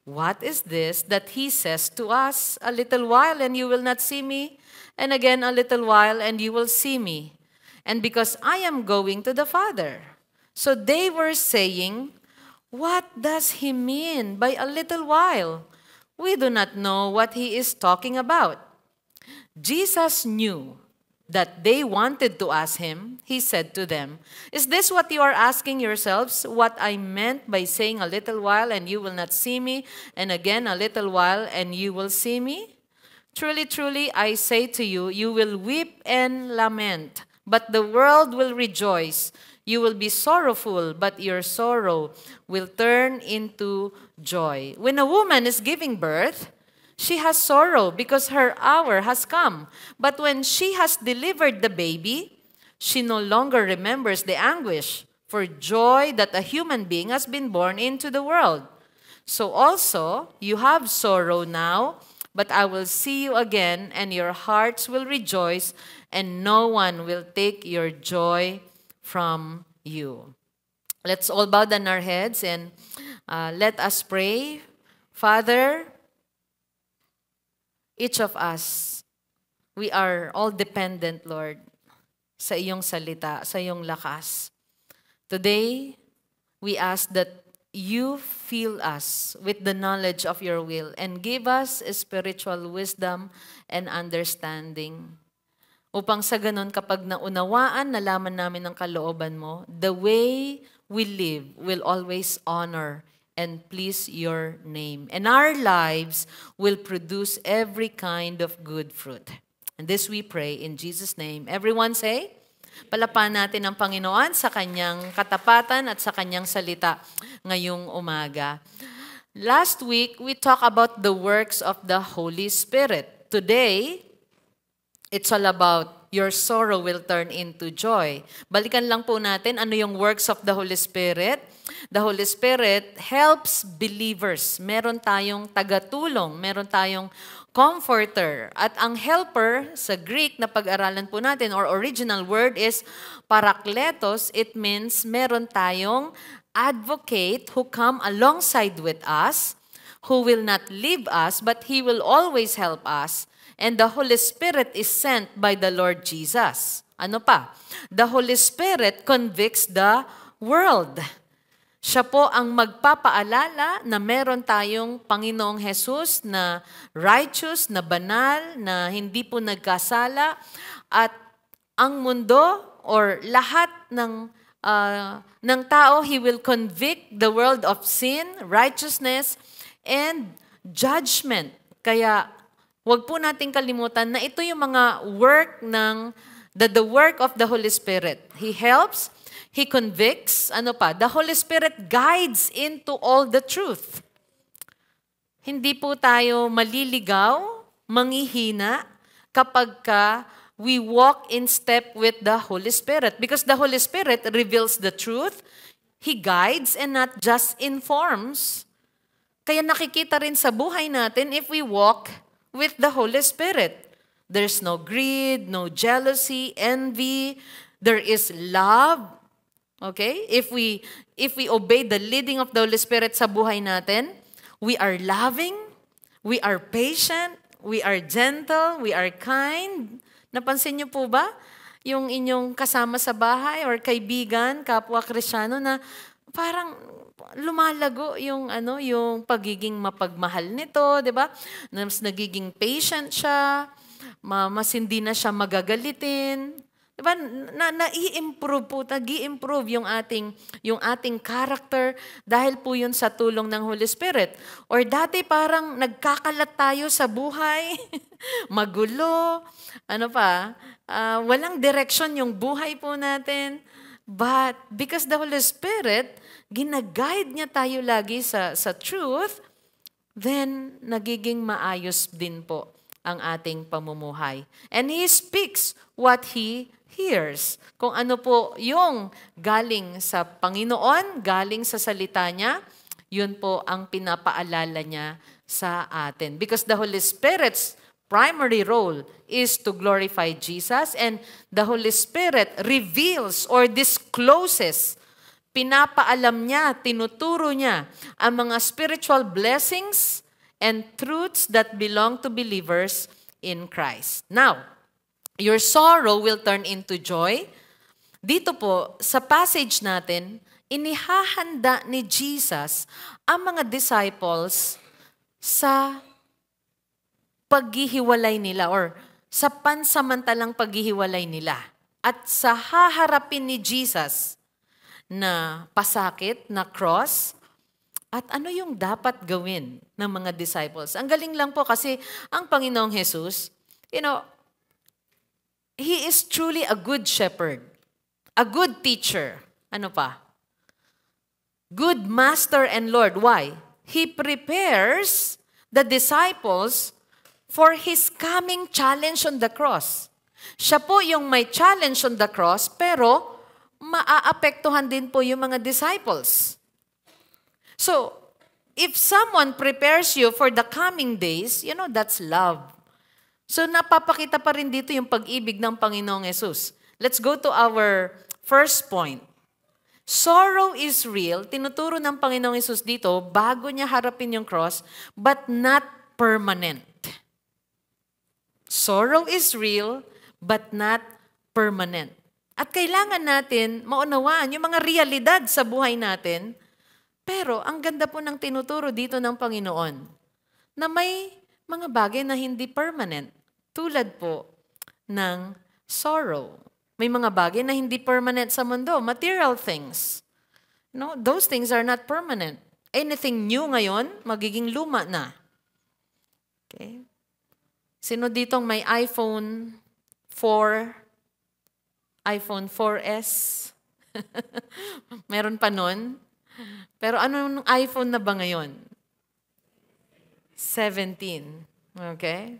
What is this that he says to us? A little while and you will not see me, and again a little while and you will see me. And because I am going to the Father. So they were saying, What does he mean by a little while? We do not know what he is talking about. Jesus knew that they wanted to ask him, he said to them, "Is this what you are asking yourselves? What I meant by saying a little while and you will not see me, and again a little while and you will see me? Truly, truly, I say to you, you will weep and lament, but the world will rejoice. You will be sorrowful, but your sorrow will turn into joy." When a woman is giving birth, she has sorrow because her hour has come. But when she has delivered the baby, she no longer remembers the anguish for joy that a human being has been born into the world. So also, you have sorrow now, but I will see you again, and your hearts will rejoice, and no one will take your joy from you. Let's all bow down our heads and let us pray. Father, each of us, we are all dependent, Lord, sa iyong salita, sa iyong lakas. Today, we ask that you fill us with the knowledge of your will and give us spiritual wisdom and understanding. Upang sa ganun, kapag naunawaan, nalaman namin ang kalooban mo, the way we live will always honor and please your name. And our lives will produce every kind of good fruit. And this we pray in Jesus' name. Everyone say, palapahan natin ang Panginoon sa kanyang katapatan at sa kanyang salita ngayong umaga. Last week, we talked about the works of the Holy Spirit. Today, it's all about your sorrow will turn into joy. Balikan lang po natin ano yung works of the Holy Spirit. The Holy Spirit helps believers. Meron tayong tagatulong, meron tayong comforter. At ang helper sa Greek na pag-aralan po natin or original word is parakletos. It means meron tayong advocate who come alongside with us, who will not leave us, but he will always help us. And the Holy Spirit is sent by the Lord Jesus. Ano pa? The Holy Spirit convicts the world. Siya po ang magpapaalala na meron tayong Panginoong Jesus na righteous, na banal, na hindi po nagkasala. At ang mundo or lahat ng tao, He will convict the world of sin, righteousness, and judgment. Kaya huwag po nating kalimutan na ito yung mga work ng the work of the Holy Spirit. He helps, He convicts, ano pa? The Holy Spirit guides into all the truth. Hindi po tayo maliligaw, manghihina kapag we walk in step with the Holy Spirit. Because the Holy Spirit reveals the truth, He guides and not just informs. Kaya nakikita rin sa buhay natin if we walk with the Holy Spirit. There's no greed, no jealousy, envy. There is love. Okay? If we obey the leading of the Holy Spirit sa buhay natin, we are loving, we are patient, we are gentle, we are kind. Napansin niyo po ba yung inyong kasama sa bahay or kaibigan, kapwa Kristiyano na parang lumalago yung yung pagiging mapagmahal nito, 'di ba? Mas nagiging patient siya, mas hindi na siya magagalitin. 'Di ba? Na-i-improve po, nag-i-improve yung ating character dahil po yun sa tulong ng Holy Spirit. Or dati parang nagkakalat tayo sa buhay, magulo, walang direction yung buhay po natin. But because the Holy Spirit, gina-guide niya tayo lagi sa truth, then nagiging maayos din po ang ating pamumuhay. And He speaks what He hears. Kung ano po yung galing sa Panginoon, galing sa salita niya, yun po ang pinapaalala niya sa atin. Because the Holy Spirit's primary role is to glorify Jesus, and the Holy Spirit reveals or discloses, pinapaalam niya, tinuturo niya ang mga spiritual blessings and truths that belong to believers in Christ. Now, your sorrow will turn into joy. Dito po, sa passage natin, inihahanda ni Jesus ang mga disciples sa paghihiwalay nila or sa pansamantalang paghihiwalay nila at sa haharapin ni Jesus na pasakit, na cross, at ano yung dapat gawin ng mga disciples. Ang galing lang po kasi ang Panginoong Jesus, He is truly a good shepherd, a good teacher. Ano pa? Good master and Lord. Why? He prepares the disciples for His coming challenge on the cross. Siya po yung may challenge on the cross, pero maaapektuhan din po yung mga disciples. So, if someone prepares you for the coming days, that's love. So, napapakita pa rin dito yung pag-ibig ng Panginoong Yesus. Let's go to our first point. Sorrow is real. Tinuturo ng Panginoong Yesus dito, bago niya harapin yung cross, but not permanent. Sorrow is real, but not permanent. At kailangan natin maunawaan yung mga realidad sa buhay natin. Pero ang ganda po ng tinuturo dito ng Panginoon na may mga bagay na hindi permanent. Tulad po ng sorrow. May mga bagay na hindi permanent sa mundo. Material things. Those things are not permanent. Anything new ngayon, magiging luma na. Okay? Sino ditong may iPhone 4, iPhone 4S? Meron pa nun? Pero anong iPhone na ba ngayon? 17. Okay?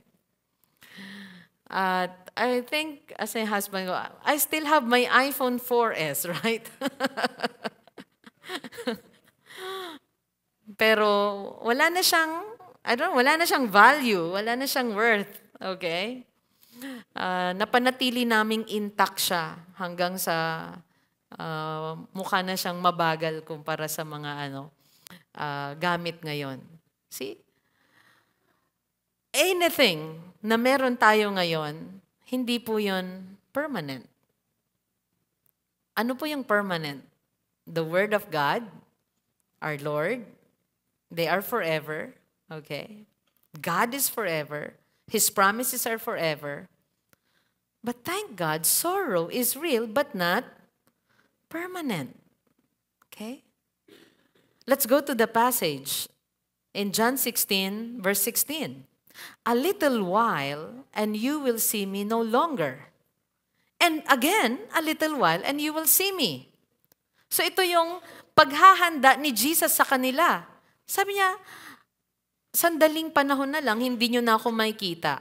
At I think, as a husband, I still have my iPhone 4S, right? Pero wala na siyang value, wala na siyang worth. Okay? Napanatili naming intact siya hanggang sa mukha na siyang mabagal kumpara sa mga gamit ngayon. See? Anything na meron tayo ngayon, hindi po yun permanent. Ano po yung permanent? The Word of God, our Lord, they are forever. Okay? God is forever. His promises are forever. But thank God, sorrow is real but not permanent. Okay? Let's go to the passage in John 16, verse 16. A little while, and you will see me no longer. And again, a little while, and you will see me. So ito yung paghahanda ni Jesus sa kanila. Sabi niya, sandaling panahon na lang, hindi nyo na ako makikita.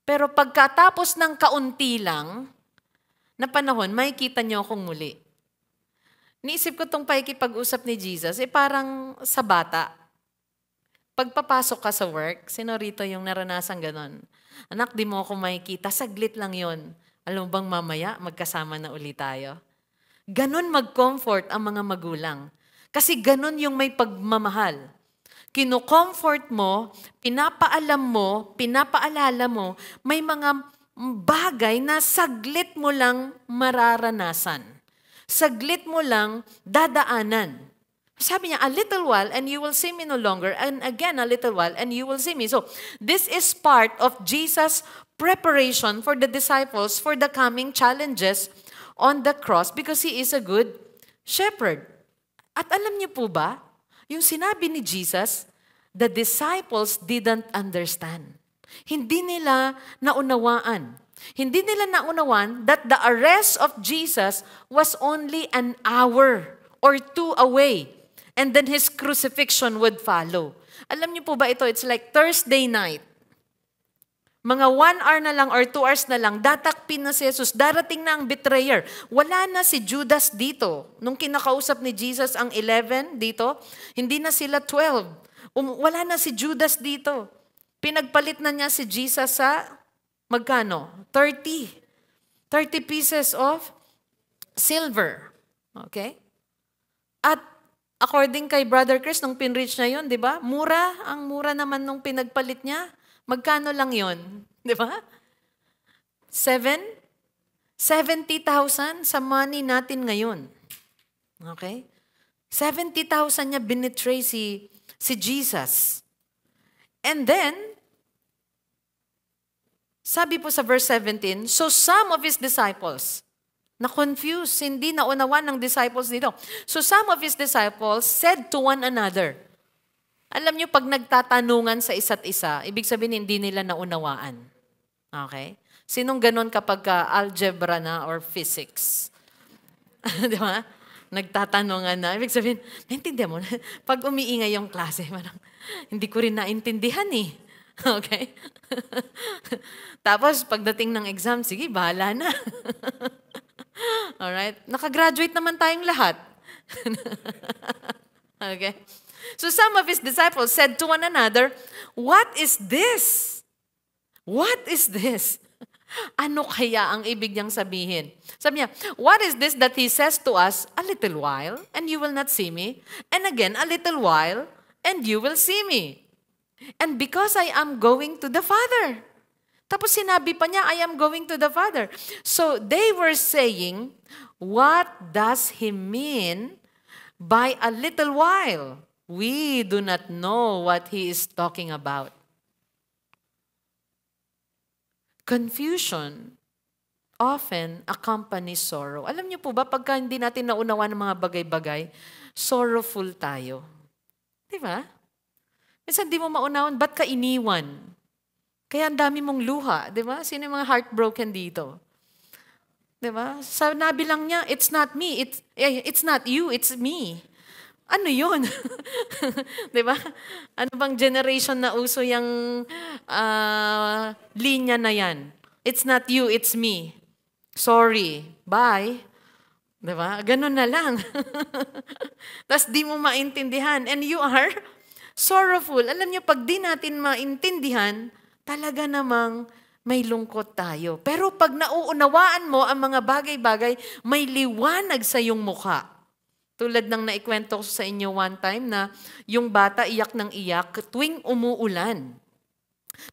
Pero pagkatapos ng kaunti lang na panahon, makikita nyo akong muli. Niisip ko itong pakikipag-usap ni Jesus, parang sa bata. Pagpapasok ka sa work, sino rito yung naranasan ganon? Anak, di mo ako makikita, saglit lang yon. Alam mo bang mamaya, magkasama na ulit tayo? Ganon mag-comfort ang mga magulang. Kasi ganon yung may pagmamahal. Kino-comfort mo, pinapaalam mo, pinapaalala mo, may mga bagay na saglit mo lang mararanasan. Saglit mo lang dadaanan. Sabi niya, a little while and you will see me no longer, and again a little while and you will see me. So, this is part of Jesus' preparation for the disciples for the coming challenges on the cross because He is a good shepherd. At alam niyo po ba, yung sinabi ni Jesus, the disciples didn't understand. Hindi nila naunawaan. Hindi nila naunawaan that the arrest of Jesus was only an hour or two away. And then His crucifixion would follow. Alam niyo po ba ito? It's like Thursday night. Mga 1 hour na lang or 2 hours na lang, datakpin na si Jesus, darating na ang betrayer. Wala na si Judas dito. Nung kinakausap ni Jesus ang 11 dito, hindi na sila 12. Wala na si Judas dito. Pinagpalit na niya si Jesus sa magkano? 30 pieces of silver. Okay? At according kay Brother Chris, nung pinreach niya yun, di ba? Ang mura naman nung pinagpalit niya. Magkano lang yun? Di ba? 70,000 sa money natin ngayon. Okay? 70,000 niya binitray si Jesus. And then, Sabi po sa verse 17, so some of his disciples, na-confused, hindi naunawan ng disciples dito. So some of his disciples said to one another, alam niyo, pag nagtatanungan sa isa't isa, ibig sabihin hindi nila naunawaan. Okay? Sinong ganon kapag algebra na or physics? Di ba? Nagtatanungan na. Ibig sabihin, naintindihan mo? Pag umiingay yung klase, parang, hindi ko rin naintindihan eh. Okay? Tapos, pagdating ng exam, sige, bahala na. Alright? Nakagraduate naman tayong lahat. Okay? So some of his disciples said to one another, what is this? What is this? Ano kaya ang ibig niyang sabihin? Sabi niya, what is this that he says to us, a little while, and you will not see me, and again, a little while, and you will see me. And because I am going to the Father. Tapos sinabi pa niya, I am going to the Father. So they were saying, what does he mean by a little while? We do not know what he is talking about. Confusion often accompanies sorrow. Alam niyo po ba, pagka hindi natin naunawa ng mga bagay-bagay, sorrowful tayo. Di ba? Minsan di mo maunawan, ba't ka iniwan? Kaya ang dami mong luha, di ba? Sino yung mga heartbroken dito? Di ba? Sabi lang niya, it's not me, it's not you, it's me. Ano yun? Di ba? Ano bang generation na uso yung linya na yan? It's not you, it's me. Sorry, bye. Di ba? Ganun na lang. Tapos di mo maintindihan. And you are sorrowful. Alam niyo, pag di natin maintindihan, talaga namang may lungkot tayo. Pero pag nauunawaan mo ang mga bagay-bagay, may liwanag sa iyong mukha. Tulad ng naikwento ko sa inyo one time na yung bata iyak ng iyak tuwing umuulan.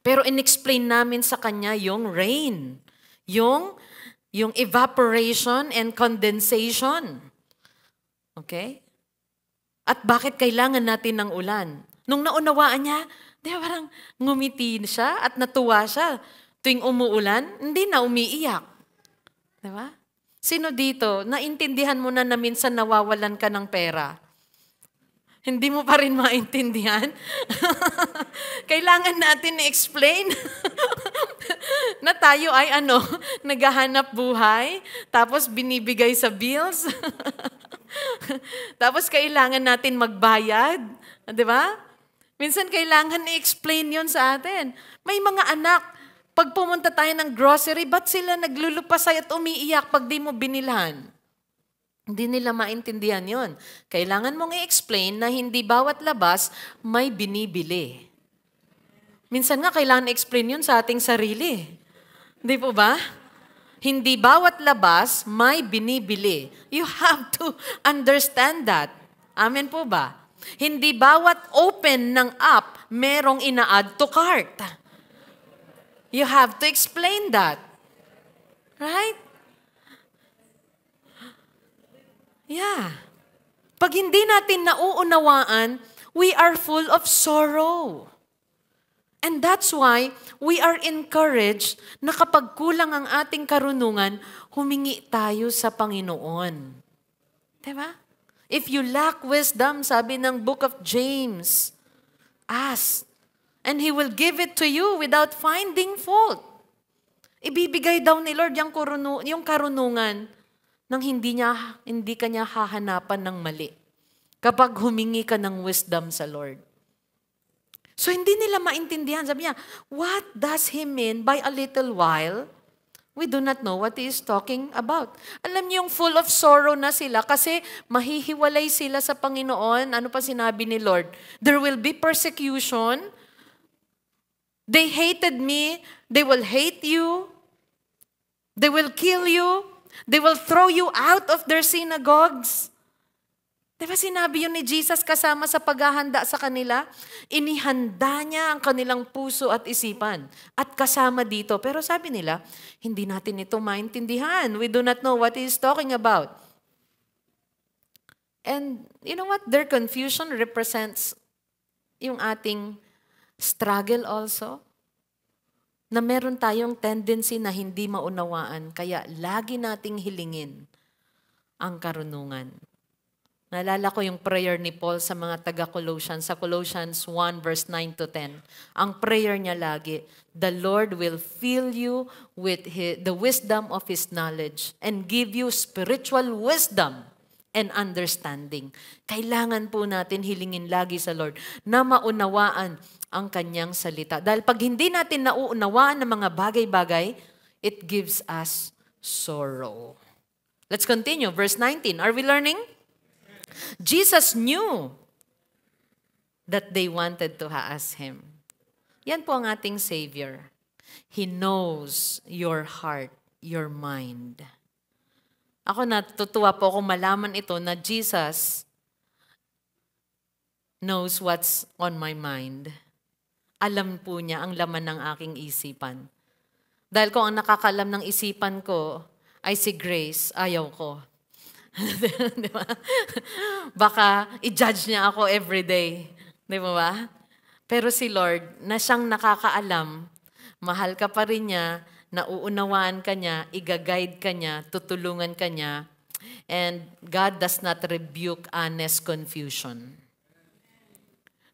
Pero in-explain namin sa kanya yung rain, yung evaporation and condensation. Okay? At bakit kailangan natin ng ulan? Nung naunawaan niya, di ba parang ngumiti siya at natuwa siya. Tuwing umuulan, hindi na umiiyak. Di ba? Sino dito, naintindihan mo na minsan nawawalan ka ng pera? Hindi mo pa rin maintindihan? Kailangan natin i-explain na tayo ay naghahanap buhay, tapos binibigay sa bills. Tapos kailangan natin magbayad. Di ba? Minsan kailangan i-explain yon sa atin. May mga anak, pag pumunta tayo ng grocery, ba't sila naglulupasay at umiiyak pag di mo binilhan? Hindi nila maintindihan yon. Kailangan mong i-explain na hindi bawat labas may binibili. Minsan nga kailangan i-explain yun sa ating sarili. Hindi po ba? Hindi bawat labas may binibili. You have to understand that. Amen po ba? Hindi bawat open ng app merong ina-add to cart. You have to explain that. Right? Yeah. Pag hindi natin nauunawaan, we are full of sorrow. And that's why we are encouraged na kapag kulang ang ating karunungan, humingi tayo sa Panginoon. Diba? If you lack wisdom, sabi ng book of James, ask. And He will give it to you without finding fault. Ibibigay daw ni Lord yung karunungan nang hindi ka niya hahanapan ng mali. Kapag humingi ka ng wisdom sa Lord. So hindi nila maintindihan. Sabi niya, what does He mean by a little while? We do not know what He is talking about. Alam niyo yung full of sorrow na sila kasi mahihiwalay sila sa Panginoon. Ano pa sinabi ni Lord? There will be persecution. They hated me. They will hate you. They will kill you. They will throw you out of their synagogues. Diba sinabi yun ni Jesus kasama sa paghahanda sa kanila? Inihanda niya ang kanilang puso at isipan. At kasama dito. Pero sabi nila, hindi natin ito maintindihan. We do not know what He is talking about. And you know what? Their confusion represents yung ating struggle also. na meron tayong tendency na hindi maunawaan, kaya lagi nating hilingin ang karunungan. Naalala ko yung prayer ni Paul sa mga taga-Colossians, sa Colossians 1 verse 9 to 10. Ang prayer niya lagi, the Lord will fill you with the wisdom of His knowledge and give you spiritual wisdom and understanding. Kailangan po natin hilingin lagi sa Lord na maunawaan ang Kanyang salita. Dahil pag hindi natin nauunawaan ng mga bagay-bagay, it gives us sorrow. Let's continue. Verse 19. Are we learning? Jesus knew that they wanted to ask Him. Yan po ang ating Savior. He knows your heart, your mind. Ako natutuwa po kung malaman ito na Jesus knows what's on my mind. Alam po niya ang laman ng aking isipan. Dahil kung ang nakakaalam ng isipan ko ay si Grace, ayaw ko. Di ba? Baka i-judge niya ako everyday. Di ba? Pero si Lord, na siyang nakakaalam, mahal ka pa rin niya, nauunawaan ka niya, i-guide ka niya, tutulungan ka niya, and God does not rebuke honest confusion.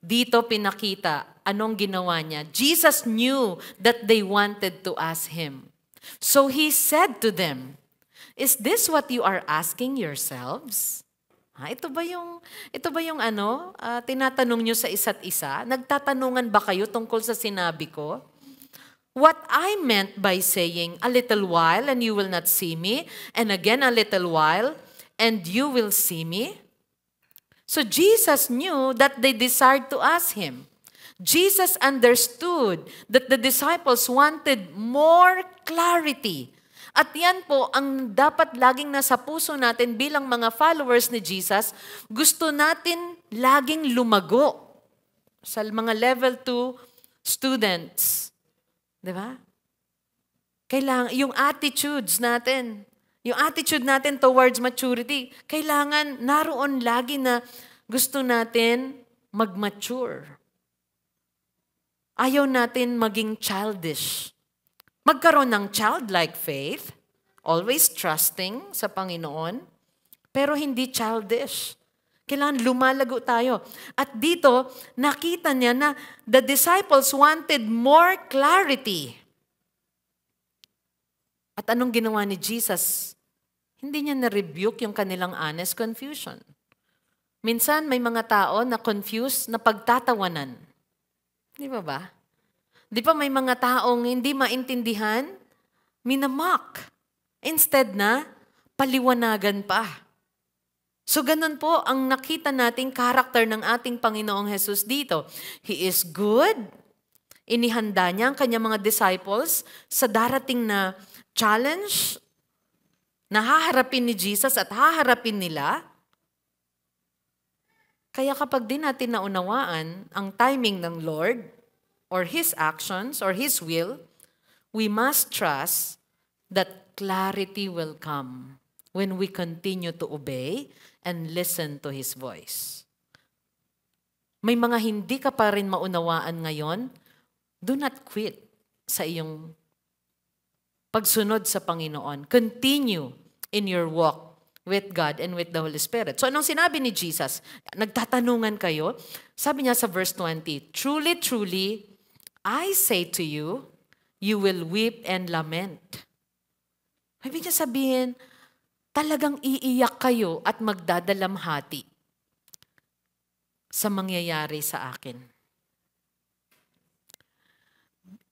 Dito pinakita, anong ginawa niya? Jesus knew that they wanted to ask Him. So He said to them, "Is this what you are asking yourselves?" Ito ba yung tinatanong nyo sa isa't isa? Nagtatanungan ba kayo tungkol sa sinabi ko? What I meant by saying, a little while and you will not see me, and again a little while and you will see me. So Jesus knew that they desired to ask Him. Jesus understood that the disciples wanted more clarity. At yan po ang dapat laging nasa puso natin bilang mga followers ni Jesus. Gusto natin laging lumago sa mga level 2 students. Di ba? Kailangan, yung attitudes natin towards maturity, kailangan naroon lagi na gusto natin mag-mature. Ayaw natin maging childish. Magkaroon ng childlike faith, always trusting sa Panginoon, pero hindi childish. Kailangan lumalago tayo. At dito, nakita niya na the disciples wanted more clarity. At anong ginawa ni Jesus? Hindi niya na-rebuke yung kanilang honest confusion. Minsan, may mga tao na confused na pagtatawanan. Di ba? Di ba may mga taong hindi maintindihan? Minamock. Instead na, paliwanagan pa. So ganun po ang nakita nating karakter ng ating Panginoong Jesus dito. He is good. Inihanda niya ang kanyang mga disciples sa darating na challenge na haharapin ni Jesus at haharapin nila. Kaya kapag di natin naunawaan ang timing ng Lord or His actions or His will, we must trust that clarity will come when we continue to obey and listen to His voice. May mga hindi ka pa rin maunawaan ngayon, do not quit sa iyong pagsunod sa Panginoon. Continue in your walk with God and with the Holy Spirit. So anong sinabi ni Jesus? Nagtatanungan kayo. Sabi niya sa verse 20, "Truly, truly, I say to you, you will weep and lament." Ibig niya sabihin, talagang iiyak kayo at magdadalamhati sa mangyayari sa akin.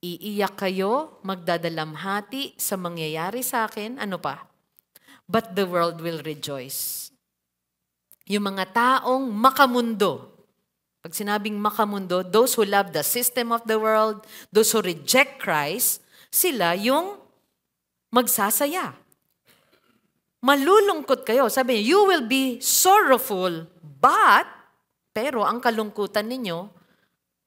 Iiyak kayo, magdadalamhati sa mangyayari sa akin. Ano pa? But the world will rejoice. Yung mga taong makamundo. Pag sinabing makamundo, those who love the system of the world, those who reject Christ, sila yung magsasaya. Malulungkot kayo. Sabi niya, you will be sorrowful, pero ang kalungkutan ninyo,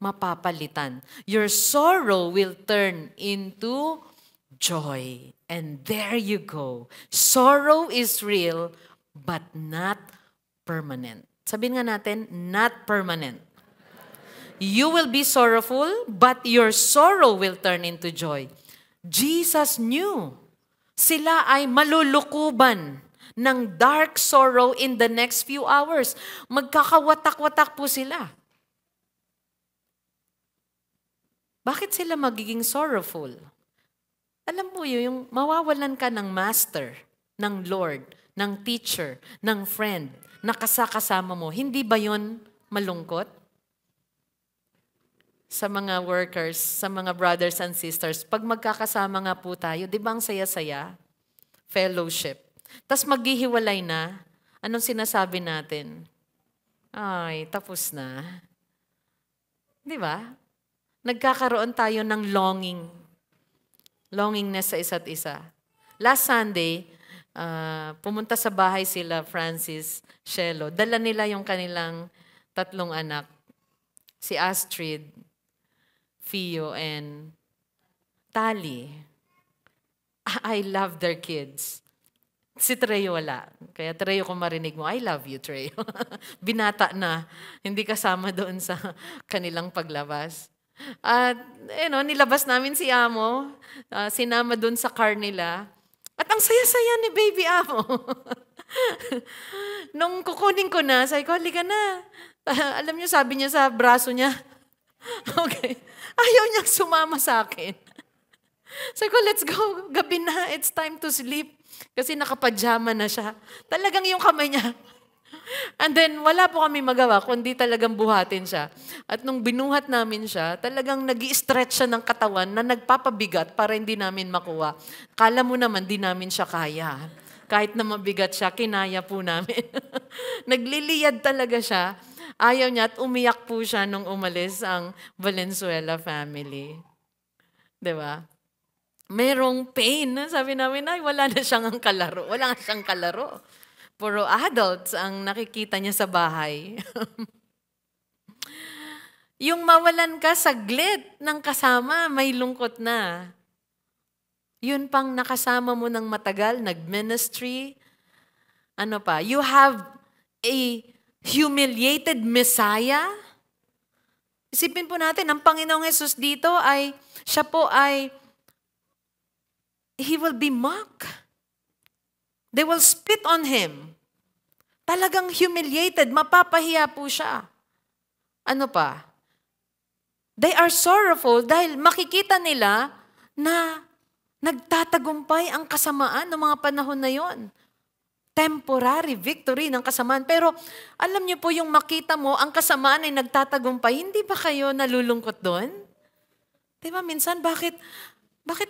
mapapalitan. Your sorrow will turn into joy. And there you go. Sorrow is real, but not permanent. Sabihin nga natin, not permanent. You will be sorrowful, but your sorrow will turn into joy. Jesus knew sila ay malulukuban ng dark sorrow in the next few hours. Magkakawatak-watak po sila. Bakit sila magiging sorrowful? Alam mo yung mawawalan ka ng master, ng Lord, ng teacher, ng friend, na kasama mo. Hindi ba yon malungkot? Sa mga workers, sa mga brothers and sisters, pag magkakasama nga po tayo, di ba ang saya-saya? Fellowship. Tapos maghihiwalay na, anong sinasabi natin? Ay, tapos na. Di ba? Nagkakaroon tayo ng longing. Longingness sa isa't isa. Last Sunday, pumunta sa bahay sila, Francis, Shelo. Dala nila yung kanilang 3 anak. Si Astrid, Fio, and Tali. I love their kids. Si Treyo wala. Kaya Treyo, kung marinig mo, I love you, Treyo. Binata na. Hindi kasama doon sa kanilang paglabas. At, nilabas namin si Amo. Sinama doon sa car nila. At ang saya-saya ni Baby Amo. Nung kukunin ko na, sabi ko, halika na. Alam niyo, sabi niya sa braso niya, okay, ayaw niyang sumama sa akin. Sabi ko, let's go. Gabi na. It's time to sleep. Kasi nakapajama na siya. Talagang yung kamay niya. And then, wala po kami magawa, kundi talagang buhatin siya. At nung binuhat namin siya, talagang nag-i-stretch siya ng katawan na nagpapabigat para hindi namin makuha. Kala mo naman, di namin siya kaya. Kahit na mabigat siya, kinaya po namin. Nagliliyad talaga siya. Ayaw niya at umiyak po siya nung umalis ang Valenzuela family. Diba? Merong pain. Sabi namin, ay, wala na siyang kalaro. Wala na siyang kalaro. Puro adults ang nakikita niya sa bahay. Yung mawalan ka saglit ng kasama, may lungkot na. Yun pang nakasama mo ng matagal, nag-ministry. Ano pa? You have a humiliated Messiah. Isipin po natin, ang Panginoong Jesus dito ay, siya po ay, He will be mocked. They will spit on Him. Talagang humiliated, mapapahiya po siya. Ano pa? They are sorrowful dahil makikita nila na nagtatagumpay ang kasamaan ng mga panahon na yon. Temporary victory ng kasamaan. Pero alam niyo po yung makita mo, ang kasamaan ay nagtatagumpay, hindi ba kayo nalulungkot doon? Diba minsan, bakit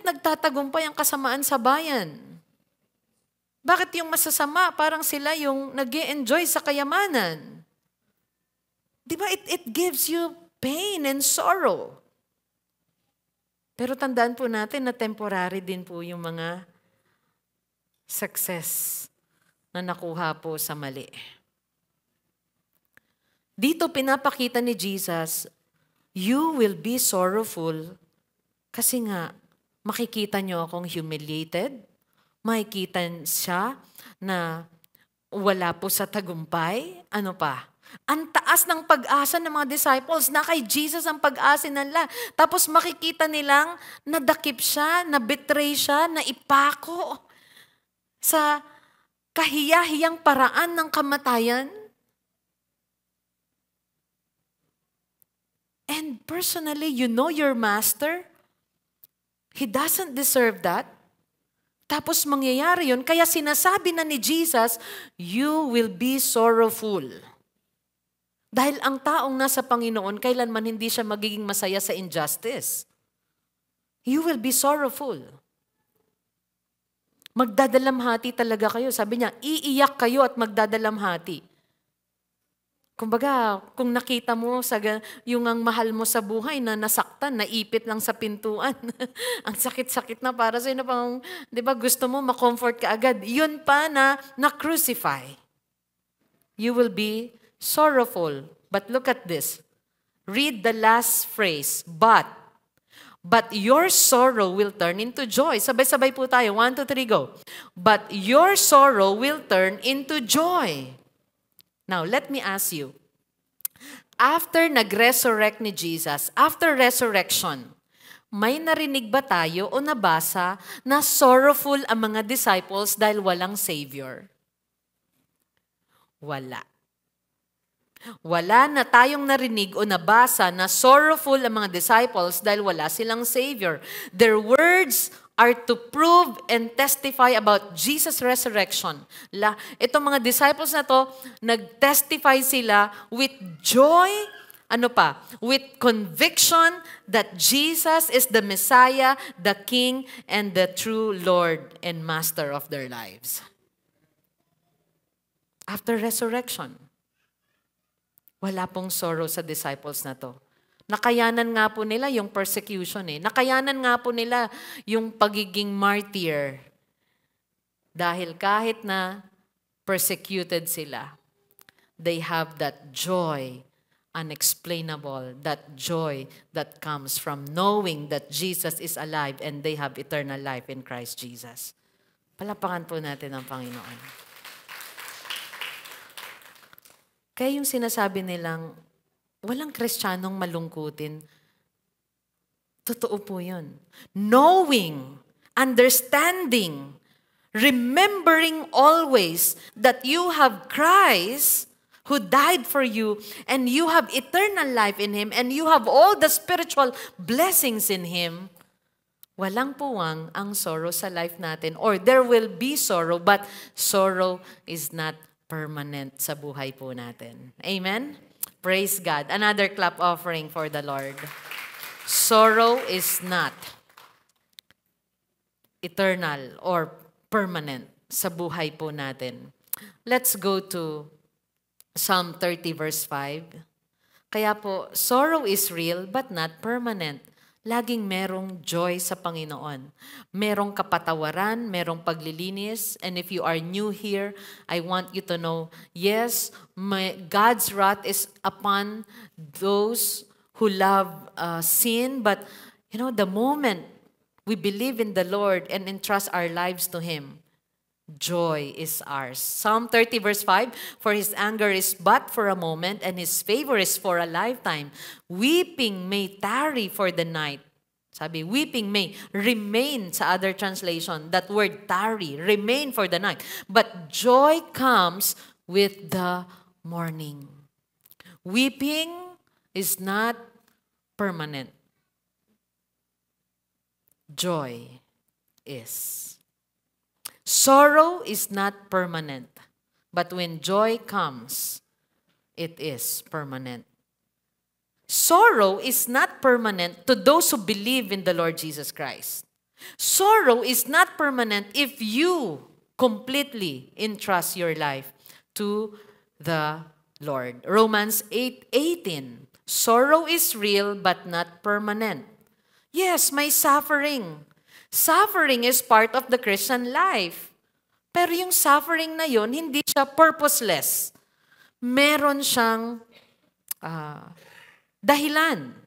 nagtatagumpay ang kasamaan sa bayan? Bakit yung masasama, parang sila yung nag-e-enjoy sa kayamanan? Diba it gives you pain and sorrow. Pero tandaan po natin na temporary din po yung mga success na nakuha po sa mali. Dito pinapakita ni Jesus, you will be sorrowful kasi nga makikita nyo akong humiliated, makikita siya na wala po sa tagumpay, ano pa? Ang taas ng pag-asa ng mga disciples na kay Jesus ang pag-asa nila. Tapos makikita nilang nadakip siya, na-betray siya, naipako sa kahiyahiyang paraan ng kamatayan. And personally, you know your master. He doesn't deserve that. Tapos mangyayari yun. Kaya sinasabi na ni Jesus, you will be sorrowful. Dahil ang taong nasa Panginoon, kailanman hindi siya magiging masaya sa injustice. You will be sorrowful. Magdadalamhati talaga kayo. Sabi niya, iiyak kayo at magdadalamhati. Kumbaga, kung nakita mo yung ang mahal mo sa buhay na nasaktan, naipit lang sa pintuan. Ang sakit-sakit na para sa'yo na pang, di ba, gusto mo ma-comfort ka agad. Yun pa na crucify. You will be sorrowful. But look at this. Read the last phrase. But your sorrow will turn into joy. Sabay-sabay po tayo. 1, 2, 3, go. But your sorrow will turn into joy. Now, let me ask you. after nag-resurrect ni Jesus, after resurrection, may narinig ba tayo o nabasa na sorrowful ang mga disciples dahil walang Savior? Wala. Wala na tayong narinig o nabasa na sorrowful ang mga disciples dahil wala silang Savior. Their words are to prove and testify about Jesus' resurrection. Itong mga disciples na to, nag-testify sila with joy, with conviction that Jesus is the Messiah, the King, and the true Lord and Master of their lives. After resurrection, wala pong sorrow sa disciples na to. Nakayanan nga po nila yung persecution eh. Nakayanan nga po nila yung pagiging martyr. Dahil kahit na persecuted sila, they have that joy, unexplainable, that joy that comes from knowing that Jesus is alive and they have eternal life in Christ Jesus. Palapakan po natin ang Panginoon. Kaya yung sinasabi nilang, walang Kristiyanong malungkutin. Totoo po yun. Knowing, understanding, remembering always that you have Christ who died for you and you have eternal life in Him and you have all the spiritual blessings in Him, walang puwang ang sorrow sa life natin. Or there will be sorrow, but sorrow is not permanent sa buhay po natin. Amen? Praise God. Another clap offering for the Lord. Sorrow is not eternal or permanent sa buhay po natin. Let's go to Psalm 30 verse 5. Kaya po, sorrow is real but not permanent. Laging merong joy sa Panginoon. Merong kapatawaran, merong paglilinis. And if you are new here, I want you to know, yes, God's wrath is upon those who love sin. But, the moment we believe in the Lord and entrust our lives to Him, joy is ours. Psalm 30 verse 5, for His anger is but for a moment, and His favor is for a lifetime. Weeping may tarry for the night. Sabi, weeping may remain sa other translation. That word tarry, remain for the night. But joy comes with the morning. Weeping is not permanent. Joy is. Sorrow is not permanent, but when joy comes, it is permanent. Sorrow is not permanent to those who believe in the Lord Jesus Christ. Sorrow is not permanent if you completely entrust your life to the Lord. Romans 8:18. Sorrow is real but not permanent. Yes, may suffering. Suffering is part of the Christian life. Pero yung suffering na yun, hindi siya purposeless. Meron siyang dahilan.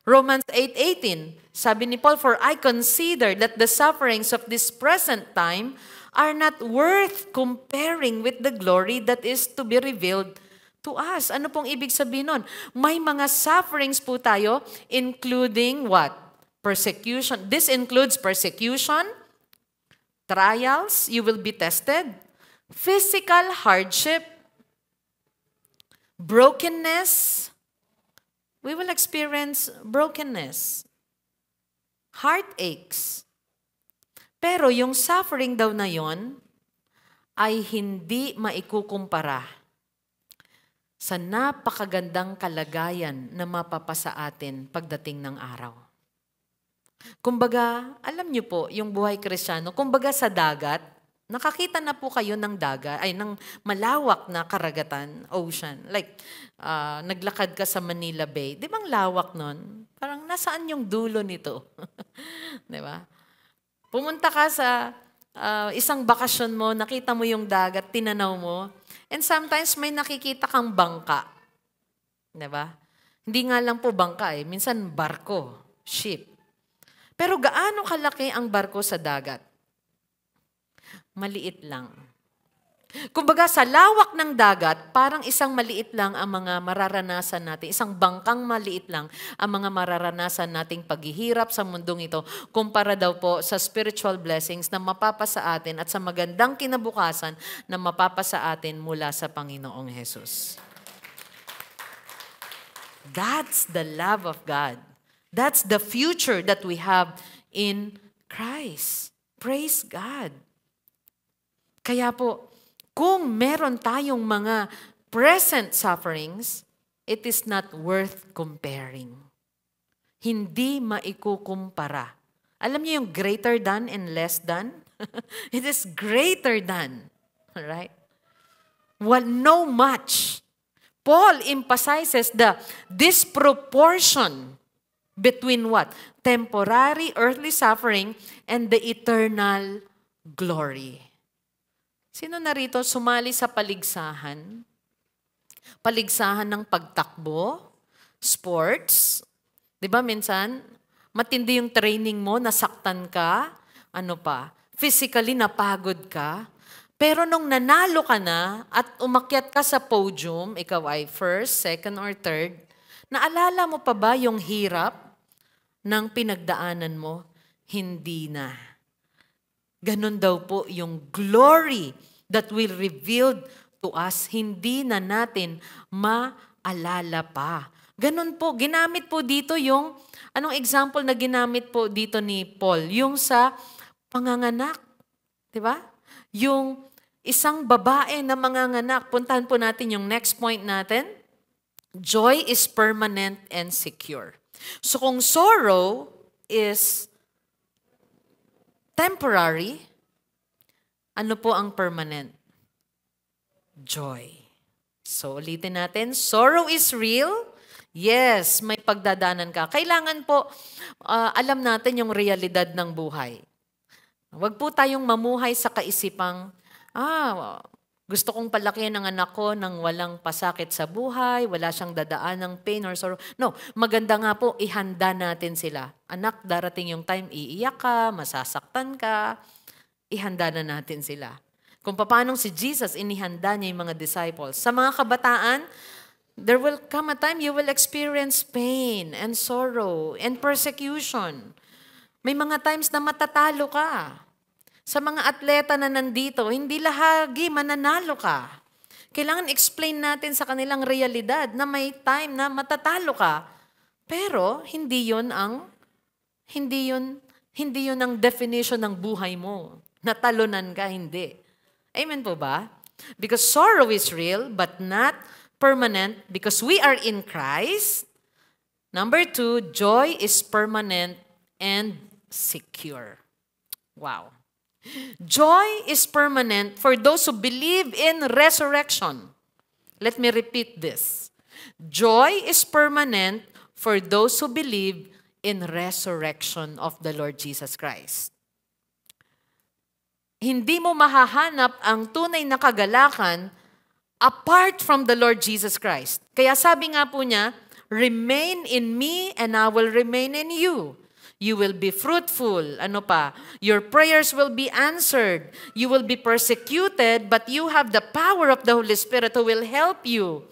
Romans 8:18, sabi ni Paul, for I consider that the sufferings of this present time are not worth comparing with the glory that is to be revealed to us. Ano pong ibig sabihin nun? May mga sufferings po tayo, including what? Persecution. This includes persecution, trials, you will be tested, physical hardship, brokenness. We will experience brokenness, heartaches. Pero yung suffering daw na yon ay hindi maikukumpara sa napakagandang kalagayan na mapapasa atin pagdating ng araw. Kumbaga, alam niyo po, yung buhay Kristiyano, kumbaga sa dagat, nakakita na po kayo ng dagat, ng malawak na karagatan, ocean. Like, naglakad ka sa Manila Bay. Di bang lawak nun? Parang nasaan yung dulo nito? Di ba? Pumunta ka sa isang bakasyon mo, nakita mo yung dagat, tinanaw mo, and sometimes may nakikita kang bangka. Di ba? Hindi nga lang po bangka minsan barko, ship. Pero gaano kalaki ang barko sa dagat? Maliit lang. Kumbaga sa lawak ng dagat, parang isang maliit lang ang mga mararanasan natin, isang bangkang maliit lang ang mga mararanasan nating paghihirap sa mundong ito, kumpara daw po sa spiritual blessings na mapapasa atin at sa magandang kinabukasan na mapapasa atin mula sa Panginoong Hesus. That's the love of God. That's the future that we have in Christ. Praise God. Kaya po, kung meron tayong mga present sufferings, it is not worth comparing. Hindi maikukumpara. Alam niyo yung greater than and less than? It is greater than. Alright? Well, no much. Paul emphasizes the disproportion between what? Temporary earthly suffering and the eternal glory. Sino narito sumali sa paligsahan? Paligsahan ng pagtakbo, sports. Di ba minsan, matindi yung training mo, nasaktan ka, physically napagod ka. Pero nung nanalo ka na at umakyat ka sa podium, ikaw ay first, second, or third, naalala mo pa ba yung hirap ng pinagdaanan mo? Hindi na. Ganon daw po yung glory that will revealed to us. Hindi na natin maalala pa. Ganon po. Ginamit po dito yung, anong example na ginamit po dito ni Paul? Yung sa panganganak. Diba? Yung isang babae na manganganak. Puntahan po natin yung next point natin. Joy is permanent and secure. So kung sorrow is temporary, ano po ang permanent? Joy. So ulitin natin, sorrow is real. Yes, may pagdadaanan ka. Kailangan po alam natin yung realidad ng buhay. Huwag po tayong mamuhay sa kaisipang, gusto kong palakihan ng anak ko nang walang pasakit sa buhay, wala siyang dadaan ng pain or sorrow. No, maganda nga po, ihanda natin sila. Anak, darating yung time, iiyak ka, masasaktan ka, ihanda na natin sila. Kung paano si Jesus, inihanda niya yung mga disciples. Sa mga kabataan, there will come a time you will experience pain and sorrow and persecution. May mga times na matatalo ka. Sa mga atleta na nandito, hindi lahagi mananalo ka. Kailangan explain natin sa kanilang realidad na may time na matatalo ka. Pero hindi yun ang definition ng buhay mo. Natalunan ka, hindi. Amen po ba? Because sorrow is real but not permanent because we are in Christ. Number 2, joy is permanent and secure. Wow. Joy is permanent for those who believe in resurrection. Let me repeat this. Joy is permanent for those who believe in resurrection of the Lord Jesus Christ. Hindi mo mahahanap ang tunay na kagalakan apart from the Lord Jesus Christ. Kaya sabi nga po niya, remain in me and I will remain in you. You will be fruitful. Ano pa? Your prayers will be answered. You will be persecuted, but you have the power of the Holy Spirit who will help you.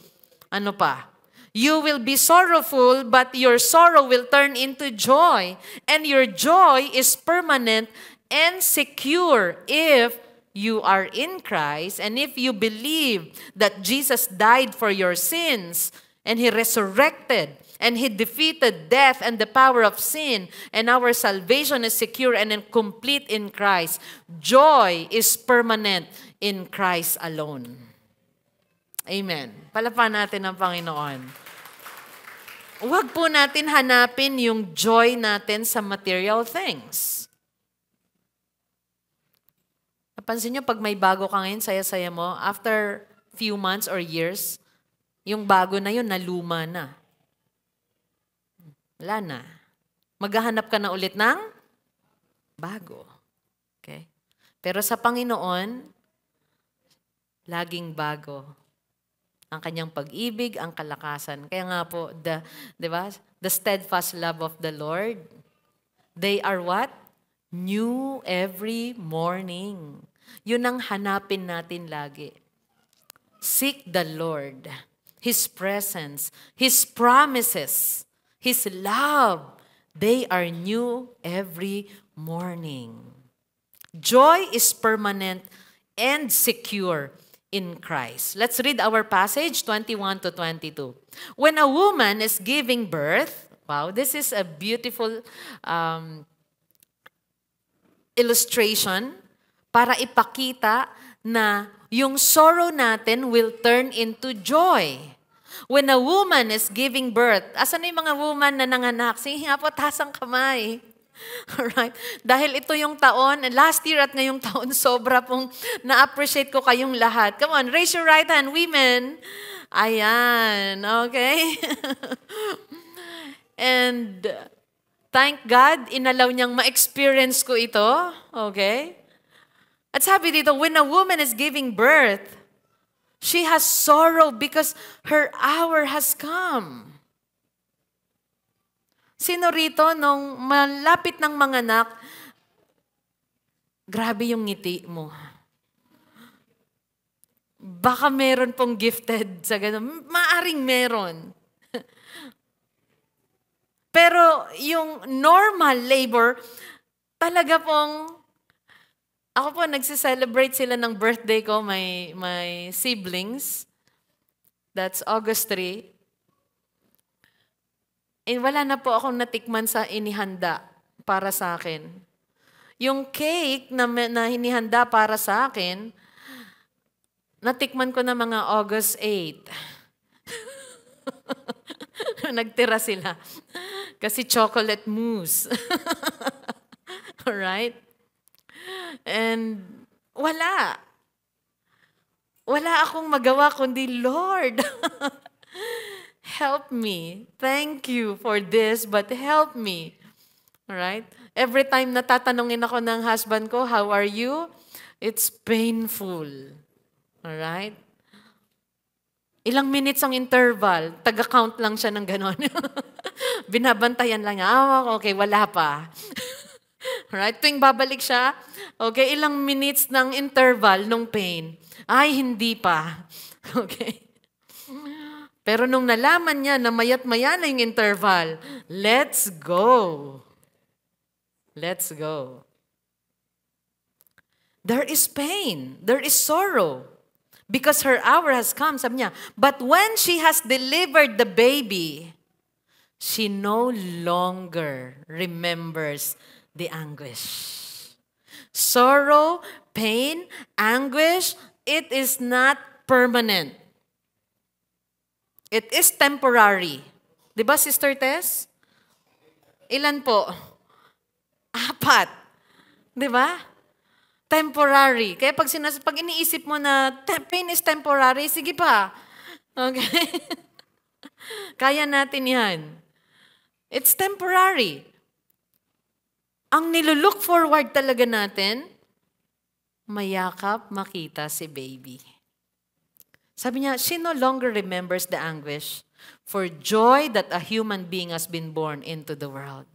Ano pa? You will be sorrowful, but your sorrow will turn into joy. And your joy is permanent and secure if you are in Christ and if you believe that Jesus died for your sins and He resurrected and He defeated death and the power of sin, and our salvation is secure and complete in Christ. Joy is permanent in Christ alone. Amen. Palapakan natin ang Panginoon. Huwag po natin hanapin yung joy natin sa material things. Napansin nyo, pag may bago ka ngayon, saya-saya mo, after few months or years, yung bago na yun, naluma na. Wala na. Maghahanap ka na ulit ng bago. Okay? Pero sa Panginoon, laging bago ang kanyang pag-ibig, ang kalakasan. Kaya nga po, the steadfast love of the Lord, they are what? New every morning. Yun ang hanapin natin lagi. Seek the Lord, His presence, His promises, His love. They are new every morning. Joy is permanent and secure in Christ. Let's read our passage, 21 to 22. When a woman is giving birth, wow, this is a beautiful illustration para ipakita na yung sorrow natin will turn into joy. When a woman is giving birth, asan na yung mga woman na nanganak? Sige nga po, taas ang kamay. Alright? Dahil ito yung taon, last year at ngayong taon, sobra pong na-appreciate ko kayong lahat. Come on, raise your right hand, women. Ayan, okay? And thank God, inalaw niyang ma-experience ko ito. Okay? At sabi dito, when a woman is giving birth, she has sorrow because her hour has come. Sino rito, nung malapit ng manganak, grabe yung ngiti mo. Baka meron pong gifted sa ganun. Maaring meron. Pero yung normal labor, talaga pong, ako po nagsi-celebrate sila ng birthday ko, my siblings. That's August 3. And wala na po akong natikman sa inihanda para sa akin. Yung cake na hinihanda para sa akin, natikman ko na mga August 8. Nagtira sila. Kasi chocolate mousse. Alright? And wala. Wala akong magawa kundi, Lord, help me. Thank you for this, but help me. Alright? Every time natatanungin ako ng husband ko, how are you? It's painful. Alright? Ilang minutes ang interval, taga-count lang siya ng ganon. Binabantayan lang niya, okay, wala pa. Right? Tuwing babalik siya, okay, ilang minutes ng interval nung pain. Ay, hindi pa. Okay? Pero nung nalaman niya na mayat-maya na yung interval, let's go. Let's go. There is pain. There is sorrow. Because her hour has come, sabi niya. But when she has delivered the baby, she no longer remembers the anguish. Sorrow, pain, anguish, it is not permanent. It is temporary. Di ba, Sister Tess? Ilan po? 4. Di ba? Temporary. Kaya pag iniisip mo na pain is temporary, sige pa. Okay? Kaya natin yan. It's temporary. Ang nilulook forward talaga natin, mayakap, makita si baby. Sabi niya, she no longer remembers the anguish for joy that a human being has been born into the world.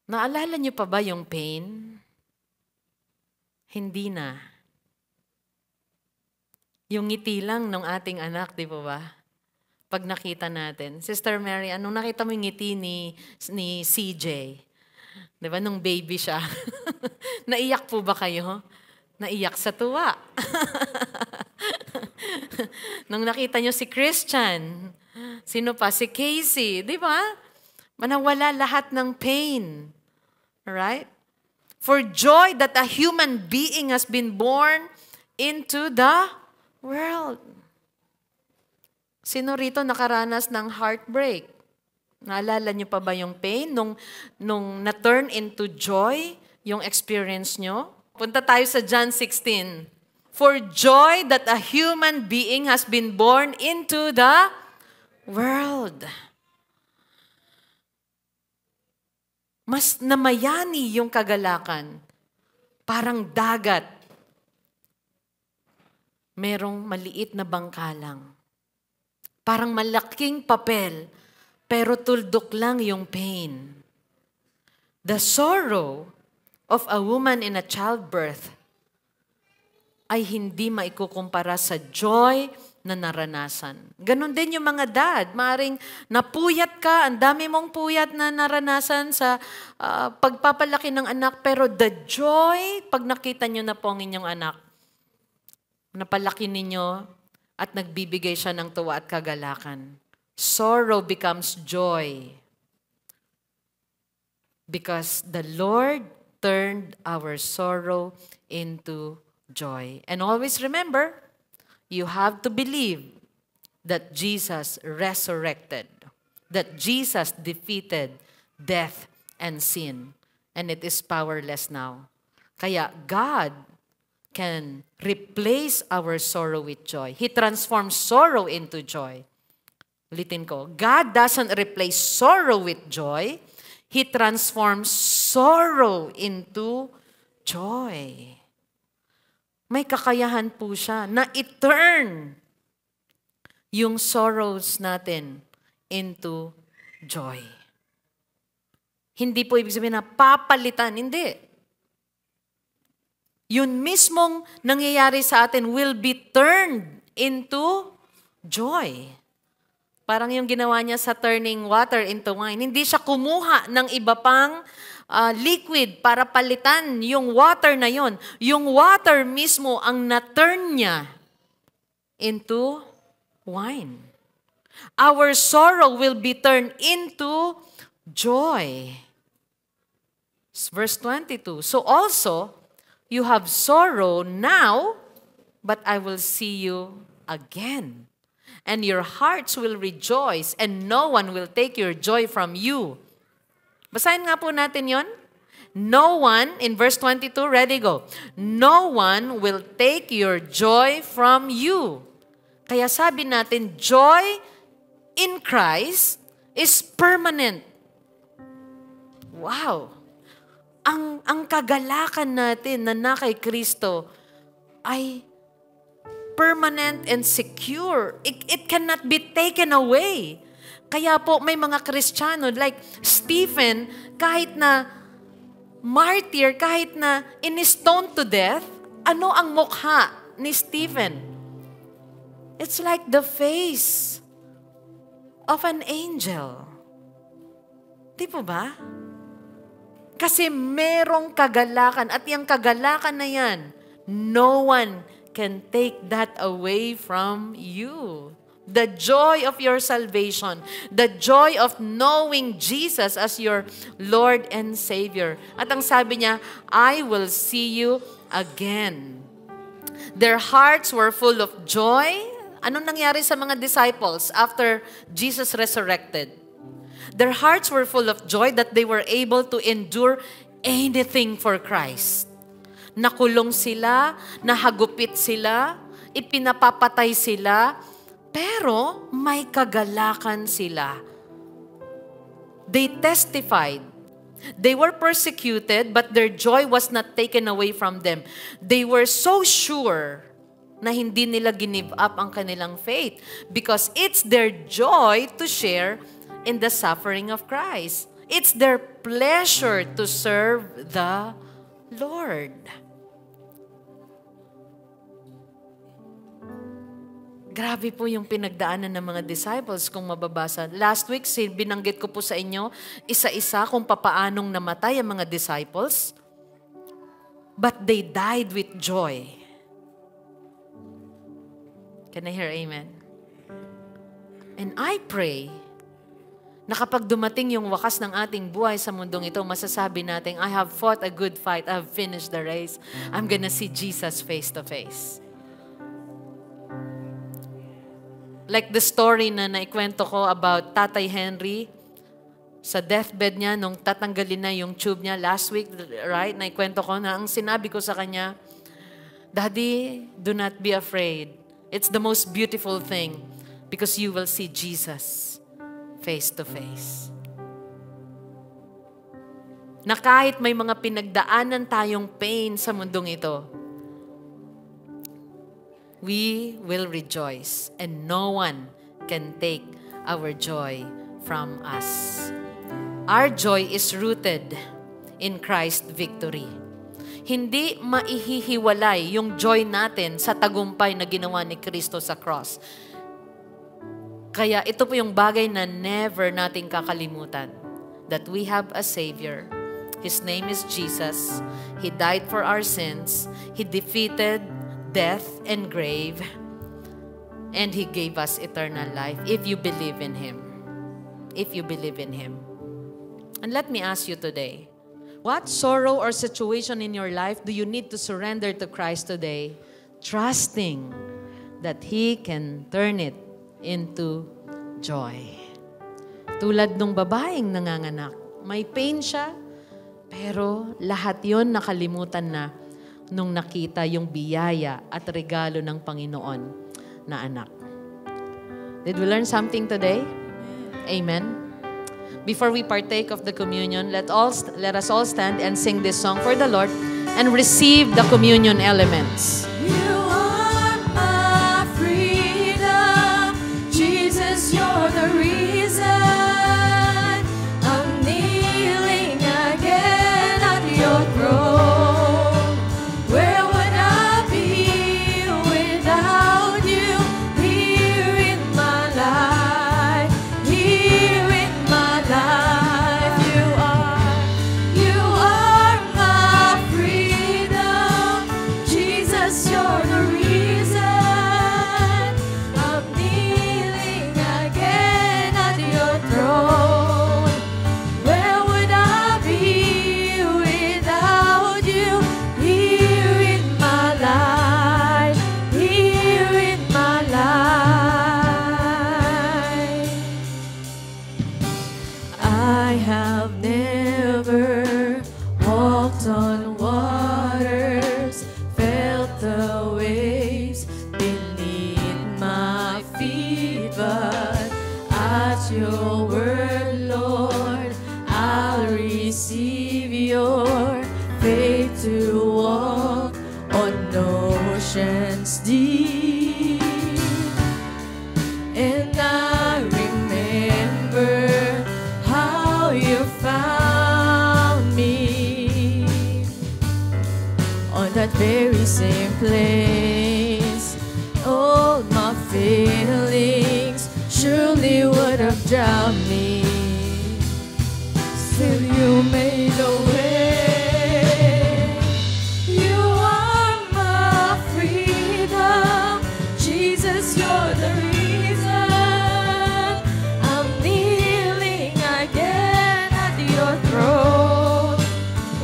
Naalala niyo pa ba yung pain? Hindi na. Yung ngiti lang ng ating anak, di ba ba? Pag nakita natin. Sister Mary, anong nakita mo yung ngiti ni CJ? Di ba? Nung baby siya. Naiyak po ba kayo? Naiyak sa tuwa. Nung nakita niyo si Christian, sino pa? Si Casey, di ba? Manawala lahat ng pain. Alright? For joy that a human being has been born into the world. Sino rito nakaranas ng heartbreak? Naalala niyo pa ba yung pain? Nung na-turn into joy, yung experience nyo? Punta tayo sa John 16. For joy that a human being has been born into the world. Mas namayani yung kagalakan. Parang dagat. Merong maliit na bangkalang. Parang malaking papel, pero tuldok lang yung pain. The sorrow of a woman in a childbirth ay hindi maikukumpara sa joy na naranasan. Ganon din yung mga dad. Maaring napuyat ka, ang dami mong puyat na naranasan sa pagpapalaki ng anak, pero the joy, pag nakita nyo na po ang inyong anak, napalaki ninyo at nagbibigay siya ng tuwa at kagalakan. Sorrow becomes joy because the Lord turned our sorrow into joy. And always remember, you have to believe that Jesus resurrected, that Jesus defeated death and sin, and it is powerless now. Kaya God can replace our sorrow with joy. He transforms sorrow into joy. Ulitin ko, God doesn't replace sorrow with joy. He transforms sorrow into joy. May kakayahan po siya na i-turn yung sorrows natin into joy. Hindi po ibig sabihin na papalitan. Hindi. Yun mismong nangyayari sa atin will be turned into joy. Parang yung ginawa niya sa turning water into wine. Hindi siya kumuha ng iba pang liquid para palitan yung water na yon. Yung water mismo ang na-turn niya into wine. Our sorrow will be turned into joy. Verse 22. So also, you have sorrow now, but I will see you again. And your hearts will rejoice, and no one will take your joy from you. Basahin nga po natin yon. No one, in verse 22, ready, go. No one will take your joy from you. Kaya sabi natin, joy in Christ is permanent. Wow! Ang kagalakan natin na kay Kristo ay permanent and secure. It cannot be taken away. Kaya po may mga Kristiyano like Stephen, kahit na martyr, kahit na in-stone to death, ano ang mukha ni Stephen? It's like the face of an angel. Di po ba? Kasi merong kagalakan at yung kagalakan na yan, no one can take that away from you. The joy of your salvation, the joy of knowing Jesus as your Lord and Savior. At ang sabi niya, I will see you again. Their hearts were full of joy. Anong nangyari sa mga disciples after Jesus resurrected? Their hearts were full of joy that they were able to endure anything for Christ. Nakulong sila, nahagupit sila, ipinapapatay sila, pero may kagalakan sila. They testified. They were persecuted, but their joy was not taken away from them. They were so sure na hindi nila give up ang kanilang faith because it's their joy to share in the suffering of Christ. It's their pleasure to serve the Lord. Grabe po yung pinagdaanan ng mga disciples kung mababasa. Last week, binanggit ko po sa inyo, isa-isa kung papaanong namatay ang mga disciples. But they died with joy. Can I hear amen? And I pray na kapag dumating yung wakas ng ating buhay sa mundong ito, masasabi natin, I have fought a good fight, I have finished the race, I'm gonna see Jesus face to face. Like the story na naikwento ko about Tatay Henry, sa deathbed niya, nung tatanggalin na yung tube niya last week, right? Naikwento ko na ang sinabi ko sa kanya, Daddy, do not be afraid. It's the most beautiful thing because you will see Jesus face to face. Na kahit may mga pinagdaanan tayong pain sa mundong ito, we will rejoice and no one can take our joy from us. Our joy is rooted in Christ's victory. Hindi maihihiwalay yung joy natin sa tagumpay na ginawa ni Kristo sa cross. Kaya ito po yung bagay na never nating kakalimutan. That we have a Savior. His name is Jesus. He died for our sins. He defeated death and grave. And He gave us eternal life if you believe in Him. If you believe in Him. And let me ask you today, what sorrow or situation in your life do you need to surrender to Christ today, trusting that He can turn it into joy? Tulad nung babaeng nanganganak, may pain siya, pero lahat yon nakalimutan na nung nakita yung biyaya at regalo ng Panginoon na anak. Did we learn something today? Amen. Before we partake of the communion, let us all stand and sing this song for the Lord and receive the communion elements. You are my freedom, Jesus, you're the reason I'm kneeling again at your throne. Where would I be without you here in my life? Here in my life, you are my freedom, Jesus, you're the reason I'm kneeling again at your throne. Where would I be without you here in my life? Here in my life. I have never walked on waters, felt the waves beneath my feet, but at your word, Lord, I'll receive your faith to walk on oceans deep. And I remember how you found me on that very same place. All my feelings surely would have drowned me. Still you made a way. You are my freedom, Jesus, you're the reason I'm kneeling again at your throne.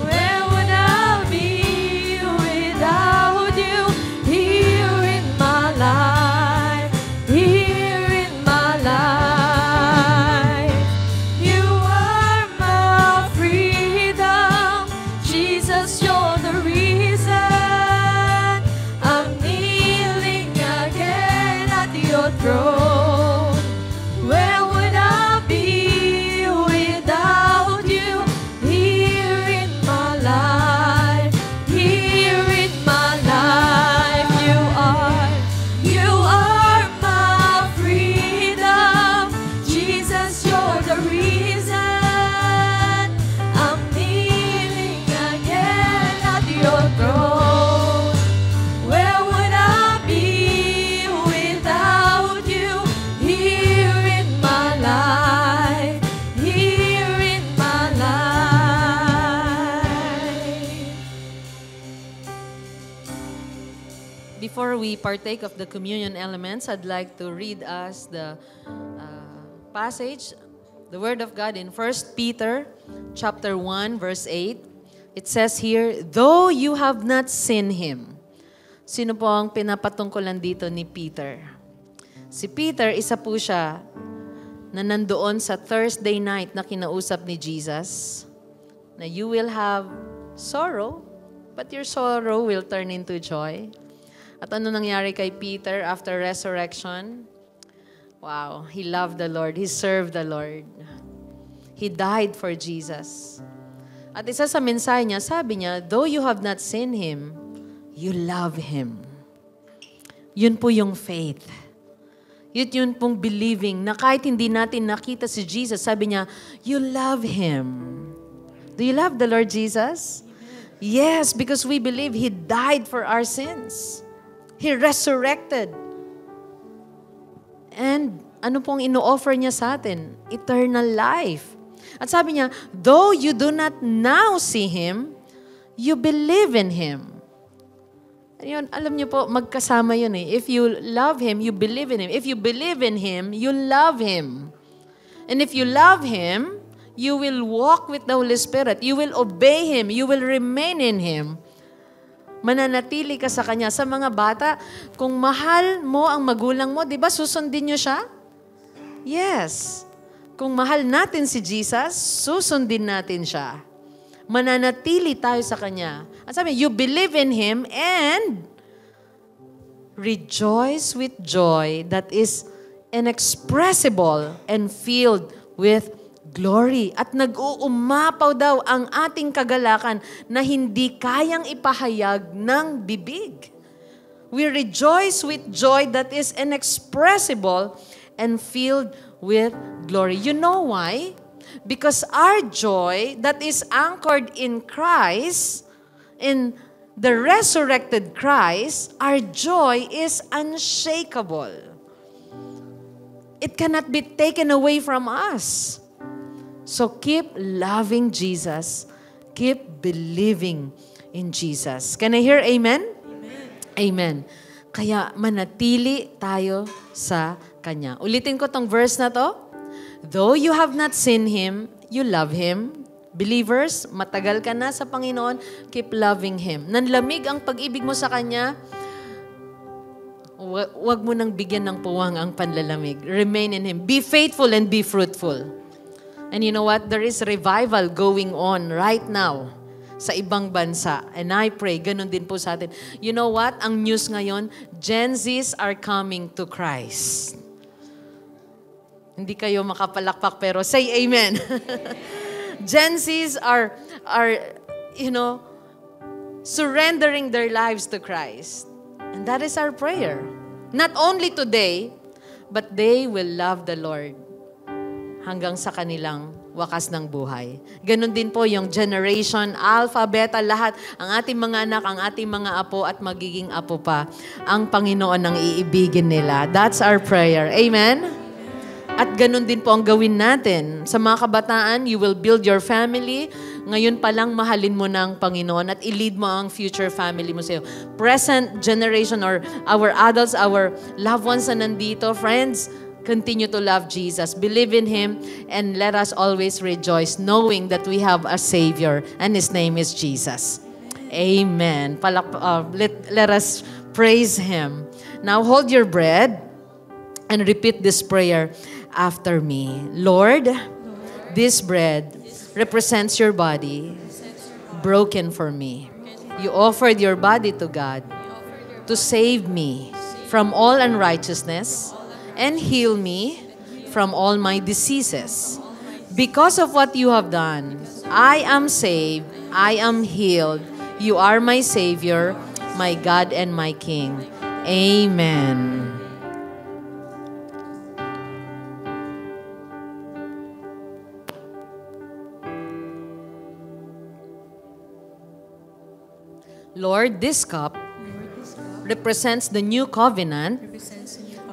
Where would I be without you here in my life? Here in my life, you are my freedom, Jesus, you're the reason I'm kneeling again at your throne. Where would I be without you here in my life? Here in my life, you are my freedom, Jesus, you're the reason I'm kneeling again at your throne. Where would I be without you here in my life? Here in my life. Before we partake of the communion elements, I'd like to read us the passage, the Word of God in 1 Peter chapter 1, verse 8. It says here, though you have not seen Him. Sino po ang pinapatungkulan dito ni Peter? Si Peter, isa po siya na nandoon sa Thursday night na kinausap ni Jesus, na you will have sorrow, but your sorrow will turn into joy. At ano nangyari kay Peter after resurrection? Wow, he loved the Lord. He served the Lord. He died for Jesus. At isa sa mensahe niya, sabi niya, though you have not seen Him, you love Him. Yun po yung faith. Yun pong believing na kahit hindi natin nakita si Jesus, sabi niya, you love Him. Do you love the Lord Jesus? Yes, because we believe He died for our sins. He resurrected. And ano pong ino-offer niya sa atin? Eternal life. At sabi niya, though you do not now see Him, you believe in Him. Yun, alam niyo po, magkasama yun eh. If you love Him, you believe in Him. If you believe in Him, you love Him. And if you love Him, you will walk with the Holy Spirit. You will obey Him. You will remain in Him. Mananatili ka sa Kanya. Sa mga bata, kung mahal mo ang magulang mo, di ba susundin niyo siya? Yes. Kung mahal natin si Jesus, susundin natin siya. Mananatili tayo sa Kanya. At sabi, you believe in Him and rejoice with joy that is inexpressible and filled with glory. At nag-uumapaw daw ang ating kagalakan na hindi kayang ipahayag ng bibig. We rejoice with joy that is inexpressible and filled with glory. You know why? Because our joy that is anchored in Christ, in the resurrected Christ, our joy is unshakable. It cannot be taken away from us. So keep loving Jesus. Keep believing in Jesus. Can I hear amen? Amen. Amen. Kaya manatili tayo sa Kanya. Ulitin ko tong verse na to. Though you have not seen Him, you love Him. Believers, matagal ka na sa Panginoon, keep loving Him. Nanlamig ang pag-ibig mo sa Kanya, wag mo nang bigyan ng puwang ang panlalamig. Remain in Him. Be faithful and be fruitful. And you know what? There is revival going on right now sa ibang bansa. And I pray, ganun din po sa atin. You know what? Ang news ngayon, Gen Zs are coming to Christ. Hindi kayo makapalakpak pero say amen. Gen Zs are surrendering their lives to Christ. And that is our prayer. Not only today, but they will love the Lord hanggang sa kanilang wakas ng buhay. Ganon din po yung generation, alpha, beta, lahat, ang ating mga anak, ang ating mga apo at magiging apo pa, ang Panginoon ang iibigin nila. That's our prayer. Amen? At ganun din po ang gawin natin. Sa mga kabataan, you will build your family. Ngayon pa lang, mahalin mo na ang Panginoon at i-lead mo ang future family mo sa'yo. Present generation or our adults, our loved ones na nandito, friends, continue to love Jesus. Believe in Him and let us always rejoice knowing that we have a Savior and His name is Jesus. Amen. Let us praise Him. Now hold your bread and repeat this prayer after me. Lord, this bread represents your body broken for me. You offered your body to God to save me from all unrighteousness and heal me from all my diseases. Because of what you have done, I am saved, I am healed. You are my Savior, my God and my King. Amen. Lord, this cup represents the new covenant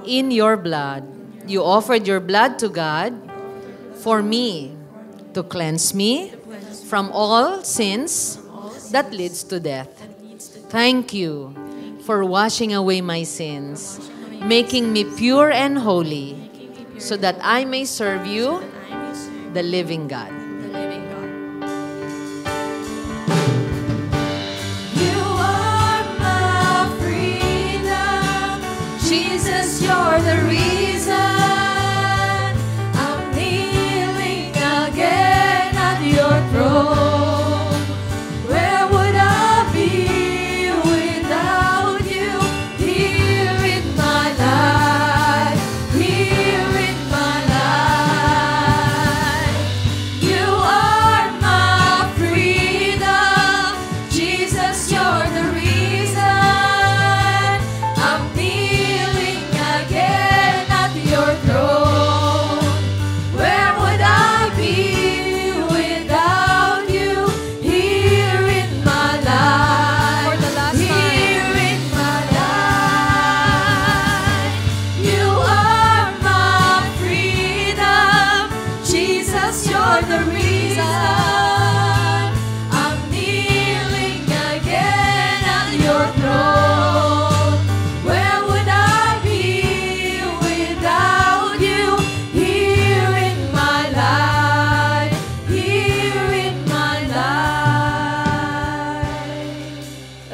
in your blood. You offered your blood to God for me to cleanse me from all sins that leads to death. Thank you for washing away my sins, making me pure and holy, so that I may serve you, the living God. You're the reason I'm kneeling again at your throne. Where would I be without you? Here in my life, here in my life. You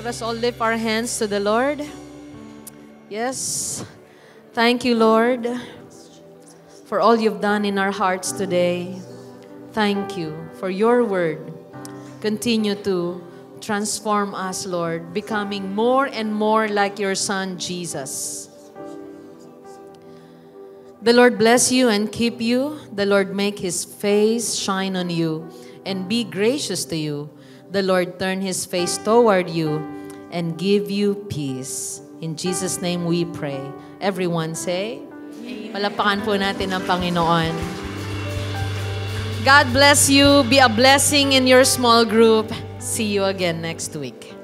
us all lift our hands to the Lord. Yes. Thank you, Lord, for all you've done in our hearts today. Thank you for your word. Continue to transform us, Lord, becoming more and more like your Son, Jesus. The Lord bless you and keep you. The Lord make His face shine on you and be gracious to you. The Lord turn His face toward you and give you peace. In Jesus' name we pray. Everyone say, palapakan po natin ang Panginoon. God bless you. Be a blessing in your small group. See you again next week.